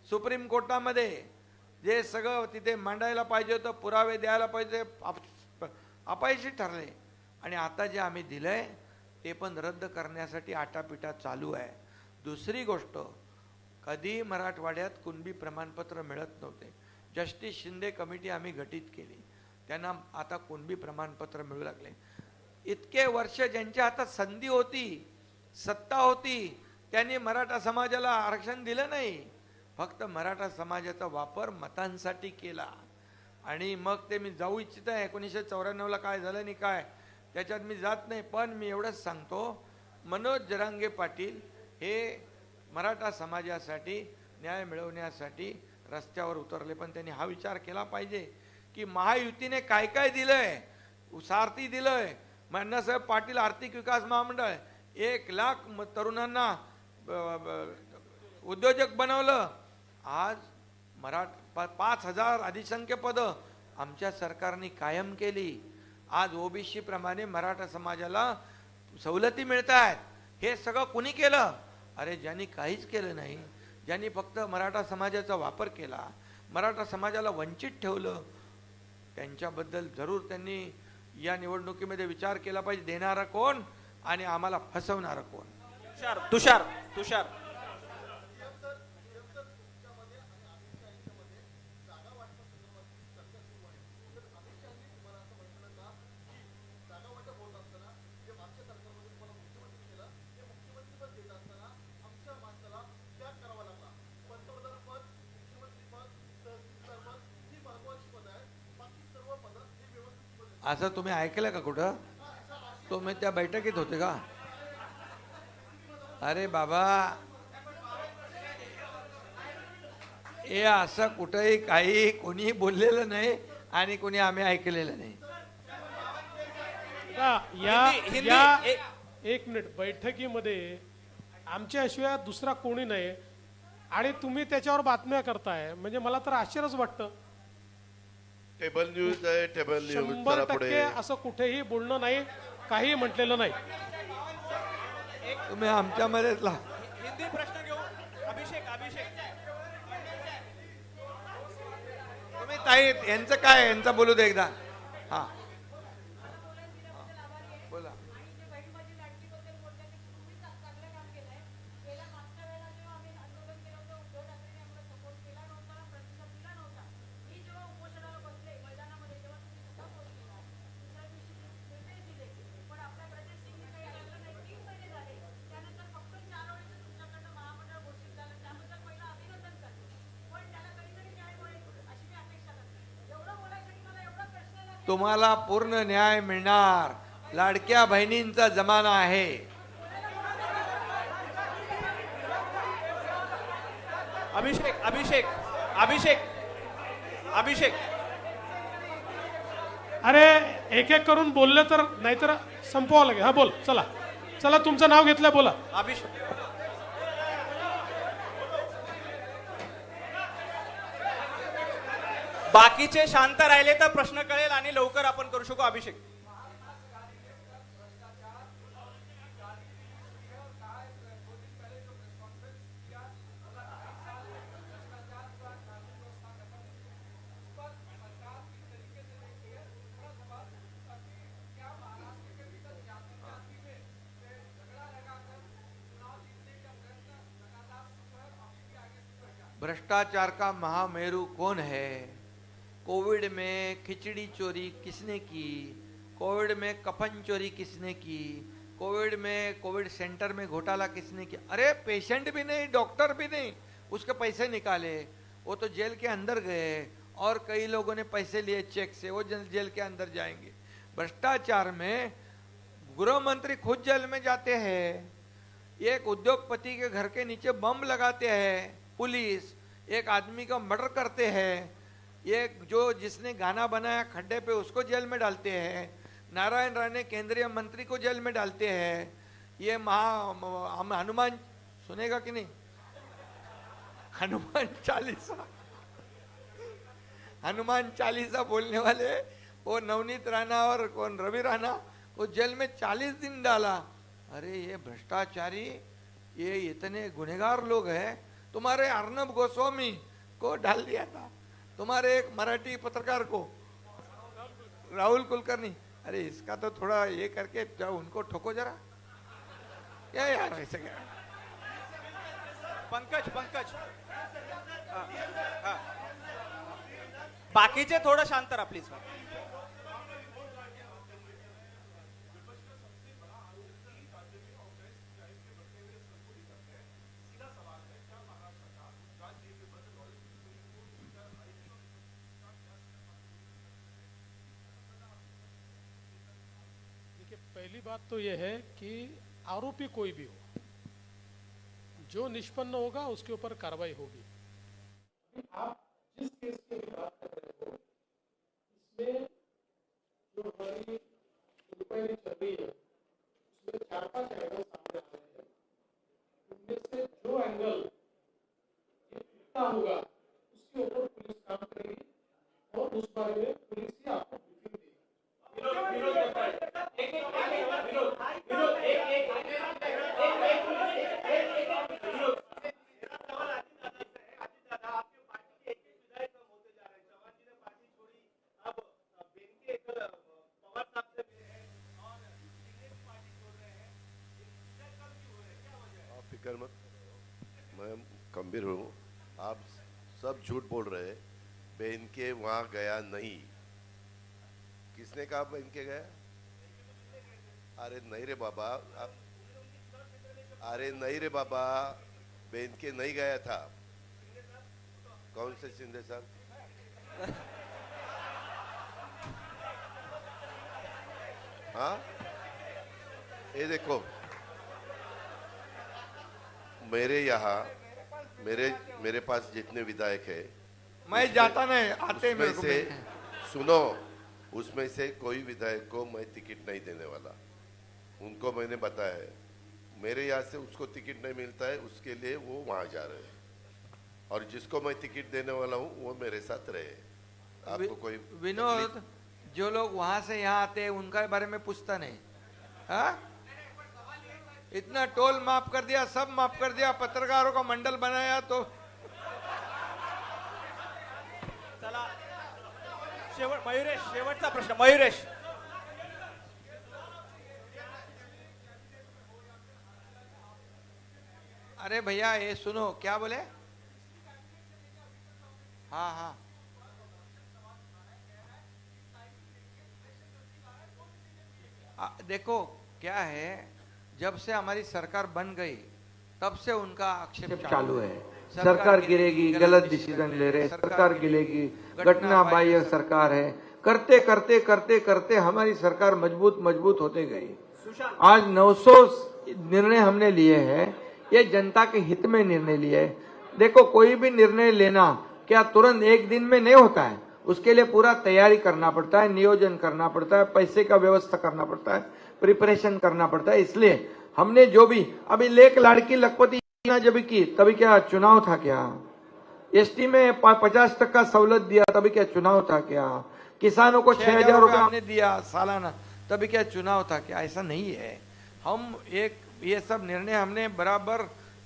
Speaker 4: सुप्रीम कोर्टामध्ये जे सगळं तिथे मांडायला पाहिजे होतं, पुरावे द्यायला पाहिजे, अपयशी ठरले. आणि आता जे आम्ही दिलंय ते पण रद्द करण्यासाठी आटापिटा चालू आहे. दुसरी गोष्ट, कधी मराठवाड्यात कुणबी प्रमाणपत्र मिळत नव्हते. जस्टिस शिंदे कमिटी आम्ही गठीत केली, त्यांना आता कुणबी प्रमाणपत्र मिळू लागले. इतके वर्ष ज्यांच्या हातात संधी होती, सत्ता होती, त्यांनी मराठा समाजाला आरक्षण दिलं नाही. फक्त मराठा समाजाचा वापर मतांसाठी केला. आणि मग ते मी जाऊ इच्छित आहे 1994ला काय झालं आणि काय त्याच्यात मी जात नाही. पण मी एवढंच सांगतो, मनोज जरांगे पाटील हे मराठा समाजासाठी न्याय मिळवण्यासाठी रस्त्यावर उतरले. पण त्यांनी हा विचार केला पाहिजे की महायुतीने काय काय दिलंय. सारथी दिलंय, अण्णासाहेब पाटील आर्थिक विकास महामंडळ, 1 लाख तरुणांना उद्योजक बनवलं. आज 5,000 अधिसंख्य पदं आमच्या सरकारने कायम केली. आज ओबीसी प्रमाणे मराठा समाजाला सवलती मिळत आहेत. हे सगळं कुणी केलं? अरे ज्यांनी काहीच केलं नाही, ज्यांनी फक्त मराठा समाजाचा वापर केला, मराठा समाजाला वंचित ठेवलं, त्यांच्याबद्दल जरूर त्यांनी या निवडणुकीमध्ये विचार केला पाहिजे. देणारा कोण आणि आम्हाला फसवणारा कोण?
Speaker 5: तुषार
Speaker 4: असं तुम्ही ऐकलं का कुठं? तुम्ही त्या बैठकीत होते का? अरे बाबा, हे असं कुठंही काही कोणीही बोललेलं नाही. आणि कोणी आम्ही ऐकलेलं नाही.
Speaker 3: या एक मिनिट, बैठकीमध्ये आमच्याशिवाय दुसरा कोणी नाही आणि तुम्ही त्याच्यावर बातम्या करताय, म्हणजे मला तर आश्चर्यच वाटतं.
Speaker 2: टेबल न्यूज आहे, टेबल न्यूज
Speaker 3: 100%
Speaker 2: पुढे
Speaker 3: असं कुठेही बोलणं नाही, काही म्हटलेलं नाही.
Speaker 4: तुम्ही आमच्यामध्येच ला.
Speaker 5: हिंदी प्रश्न घेऊ. अभिषेक
Speaker 4: तुम्ही ताई यांचं काय, यांचं बोलू दे एकदा. हा बोला. तुम्हाला पूर्ण न्याय मिळणार. लाडक्या बहिणींचा जमाना आहे.
Speaker 5: अभिषेक
Speaker 3: अरे एक एक करून बोलले तर, नाहीतर संपवावं लागेल. हा बोल, चला चला, तुमचं नाव घेतलंय, बोला.
Speaker 5: अभिषेक बाकीचे शांत राहिले तर प्रश्न कळेल आणि लवकर आपण करू शकू. अभिषेक
Speaker 4: भ्रष्टाचार का महामेरू कौन है? कोविड में खिचड़ी चोरी किसने की? कोविड में कफन चोरी किसने की? कोविड में कोविड सेंटर में घोटाला किसने किया? अरे पेशेंट भी नहीं, डॉक्टर भी नहीं, उसके पैसे निकाले, वो तो जेल के अंदर गए, और कई लोगों ने पैसे लिए चेक से, वो जेल के अंदर जाएंगे. भ्रष्टाचार में गृह मंत्री खुद जेल में जाते हैं. एक उद्योगपति के घर के नीचे बम लगाते हैं पुलिस, एक आदमी का मर्डर करते हैं, एक जो जिसने गाना बनाया खड्डे पे उसको जेल में डालते हैं, नारायण राणे केंद्रीय मंत्री को जेल में डालते हैं. ये हनुमान सुनेगा कि नहीं? हनुमान चालीसा बोलने वाले वो नवनीत राणा और कौन रवि राणा वो जेल में 40 दिन डाला. अरे ये भ्रष्टाचारी, ये इतने गुनहगार लोग हैं. तुम्हारे अर्नब गोस्वामी को डाल दिया था, तुम्हारे एक मराठी पत्रकार को, राहुल कुलकर्णी. अरे इसका तो थोड़ा ये करके जाओ, उनको ठोको जरा. क्या यार ऐसे क्या?
Speaker 5: पंकज बाकीचे थोडं शांत राहा प्लीज.
Speaker 3: पहली बात तो यह है कि आरोपी कोई भी हो, जो निष्पन्न होगा उसके ऊपर कार्रवाई होगी. आप जिस केस की बात कर रहे हो, इसमें जो हमारी इंक्वायरी चल रही है, उसमें 4-5 एंगल सामने आ रहे हैं. उनमें से जो एंगल कितना होगा उसके ऊपर पुलिस काम करेगी और उस बारे में पुलिस ही आपको ब्रीफिंग देगी.
Speaker 2: फिक्र मत, मैं गंभीर हूँ. आप सब झूठ बोल रहे हैं. बहन के वहाँ गया नहीं. किसने कहा बहन के गया? अरे नहीं रे बाबा, अरे नहीं रे बाबा, बहन के नहीं गया था. कौन से शिंदे साहब? हाँ, ये देखो, मेरे यहाँ मेरे पास जितने विधायक है,
Speaker 4: मैं जाता नहीं, आते
Speaker 2: उसमें
Speaker 4: मेरे को
Speaker 2: से सुनो, उसमें से कोई विधायक को मैं टिकट नहीं देने वाला। उनको मैंने बताया है, मेरे यहाँ से उसको टिकट नहीं मिलता है, उसके लिए वो वहाँ जा रहे हैं। और जिसको मैं टिकट देने वाला हूँ वो मेरे साथ रहे। आपको कोई
Speaker 4: विनोद, जो लोग वहां से यहाँ आते हैं उनका बारे में पूछता नहीं। हाँ, इतना टोल माफ कर दिया, सब माफ कर दिया, पत्रकारों का मंडल बनाया तो
Speaker 5: चला मयुरेश, शेवटचा प्रश्न मयुरेश।
Speaker 4: अरे भैया ये सुनो, क्या बोले? हाँ हाँ, देखो क्या है, जब से हमारी सरकार बन गई तब से उनका आक्षेप चालू है।
Speaker 7: सरकार गिरेगी, गलत डिसीजन ले रहे, सरकार गिरेगी, घटना बाह्य सरकार है। करते करते करते करते हमारी सरकार मजबूत होते गई। आज 900 निर्णय हमने लिए हैं, ये जनता के हित में निर्णय लिए हैं। देखो, कोई भी निर्णय लेना क्या तुरंत एक दिन में नहीं होता है, उसके लिए पूरा तैयारी करना पड़ता है, नियोजन करना पड़ता है, पैसे का व्यवस्था करना पड़ता है, प्रिपरेशन करना पड़ता है। इसलिए हमने जो भी अभी लेख लाड़की लखपति योजना जब की, तभी क्या चुनाव था क्या? एसटी में 50% सवलत दिया, तभी क्या चुनाव था क्या? किसानों को 6,000 रुपए
Speaker 4: हमने दिया सालाना, तभी क्या चुनाव था क्या? ऐसा नहीं है। हम एक ये सब निर्णय हमने बराबर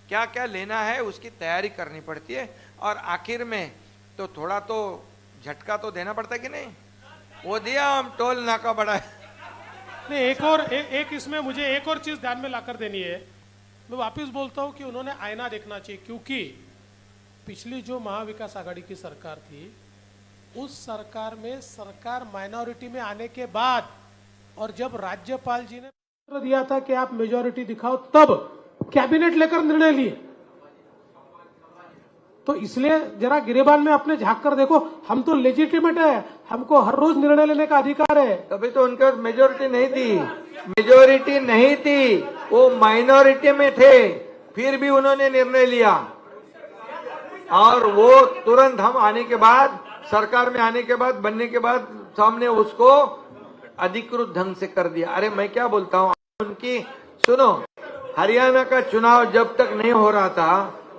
Speaker 4: क्या क्या लेना है उसकी तैयारी करनी पड़ती है, और आखिर में तो थोड़ा तो झटका तो देना पड़ता है कि नहीं? वो दिया, हम टोल नाका बढ़ाए।
Speaker 3: नहीं, एक इसमें मुझे एक और चीज ध्यान में लाकर देनी है। मैं वापस बोलता हूं कि उन्होंने आईना देखना चाहिए, क्योंकि पिछली जो महाविकास आघाड़ी की सरकार थी, उस सरकार में सरकार माइनॉरिटी में आने के बाद और जब राज्यपाल जी ने पत्र दिया था कि आप मेजॉरिटी दिखाओ, तब कैबिनेट लेकर निर्णय लिए। तो इसलिए जरा गिरेबान में अपने झांक कर देखो, हम तो लेजिटिमेट है, हमको हर रोज निर्णय लेने का अधिकार है।
Speaker 7: तभी तो उनका मेजोरिटी नहीं थी, मेजोरिटी नहीं थी, वो माइनॉरिटी में थे, फिर भी उन्होंने निर्णय लिया। और वो तुरंत हम आने के बाद, सरकार में आने के बाद, बनने के बाद सामने उसको अधिकृत ढंग से कर दिया। अरे मैं क्या बोलता हूँ, उनकी सुनो, हरियाणा का चुनाव जब तक नहीं हो रहा था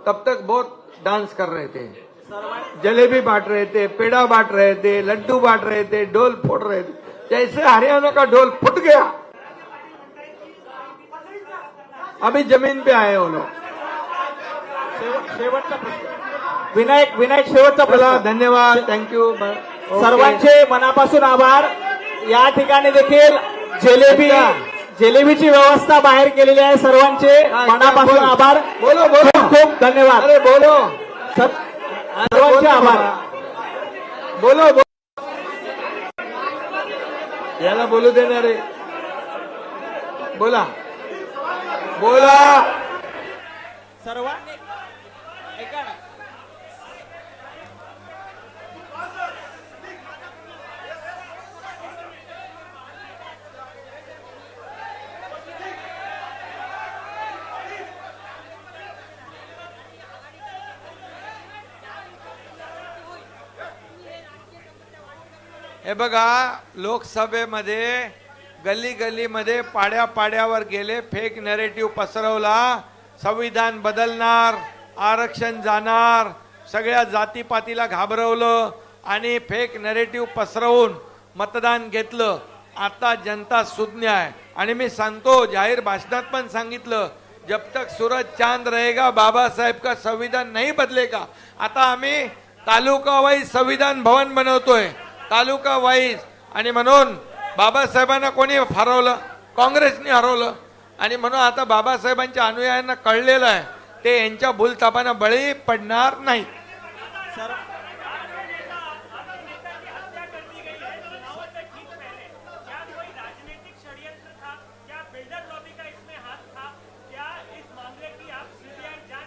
Speaker 7: तब तक बहुत डांस कर रहे थे, जलेबी बांट रहे थे, पेड़ा बांट रहे थे, लड्डू बांट रहे थे, ढोल फोड़ रहे थे। जैसे हरियाणा का ढोल फुट गया, अभी जमीन पे आए वो लोग।
Speaker 6: शेवटचा प्रश्न विनायक शेवटचा प्रश्न।
Speaker 7: धन्यवाद, थँक्यू।
Speaker 6: सर्वांचे मनापासून आभार। या ठिकाणी देखील जिलेबीची व्यवस्था बाहेर केलेली आहे। सर्वांचे मनापासून आभार।
Speaker 7: बोलो बोलो,
Speaker 6: खूप धन्यवाद।
Speaker 7: अरे बोलो,
Speaker 6: सर्वांचे आभार।
Speaker 7: बोलो बोलो, याला बोलू देणार रे, बोला बोला।
Speaker 5: सर्वांनी ऐका ना,
Speaker 4: हे बघा, लोकसभेमध्ये गल्ली गल्लीमध्ये पाड्या पाड्यावर गेले, फेक नॅरेटिव्ह पसरवला, संविधान बदलणार, आरक्षण जाणार, सगळ्या जातीपातीला घाबरवलं आणि फेक नॅरेटिव्ह पसरवून मतदान घेतलं। आता जनता सुज्ञ आहे आणि मी सांगतो, जाहीर भाषणात पण सांगितलं, जब तक सूरज चांद रहेगा बाबा साहेब का संविधान नहीं बदलेगा। आता आम्ही तालुका वाईज संविधान भवन बनवतोय, तालुका वाईज, आणि म्हणून बाबासाहेबांना कोणी हरवलं? काँग्रेसने हरवलं, आणि म्हणून आता बाबासाहेबांच्या अनुयायांना कळलेलं आहे ते यांच्या भूलथापांना बळी पडणार नाही।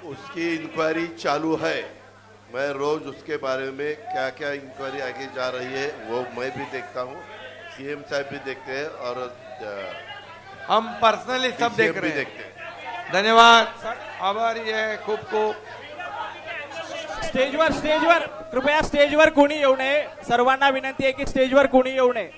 Speaker 2: उसकी इंक्वायरी चालू है। मैं रोज उसके बारे में क्या क्या इंक्वायरी आगे जा रही है वो मैं भी देखता हूँ, सीएम साहब भी देखते हैं और
Speaker 4: हम पर्सनली सब देख
Speaker 2: DCM
Speaker 4: रहे
Speaker 2: भी
Speaker 4: हैं।
Speaker 2: देखते हैं।
Speaker 4: धन्यवाद, आभारी है खूप खूप।
Speaker 5: स्टेजवर कृपया स्टेजवर कोणी येऊ नये. सर्वांना विनंती आहे की स्टेजवर कोणी येऊ नये.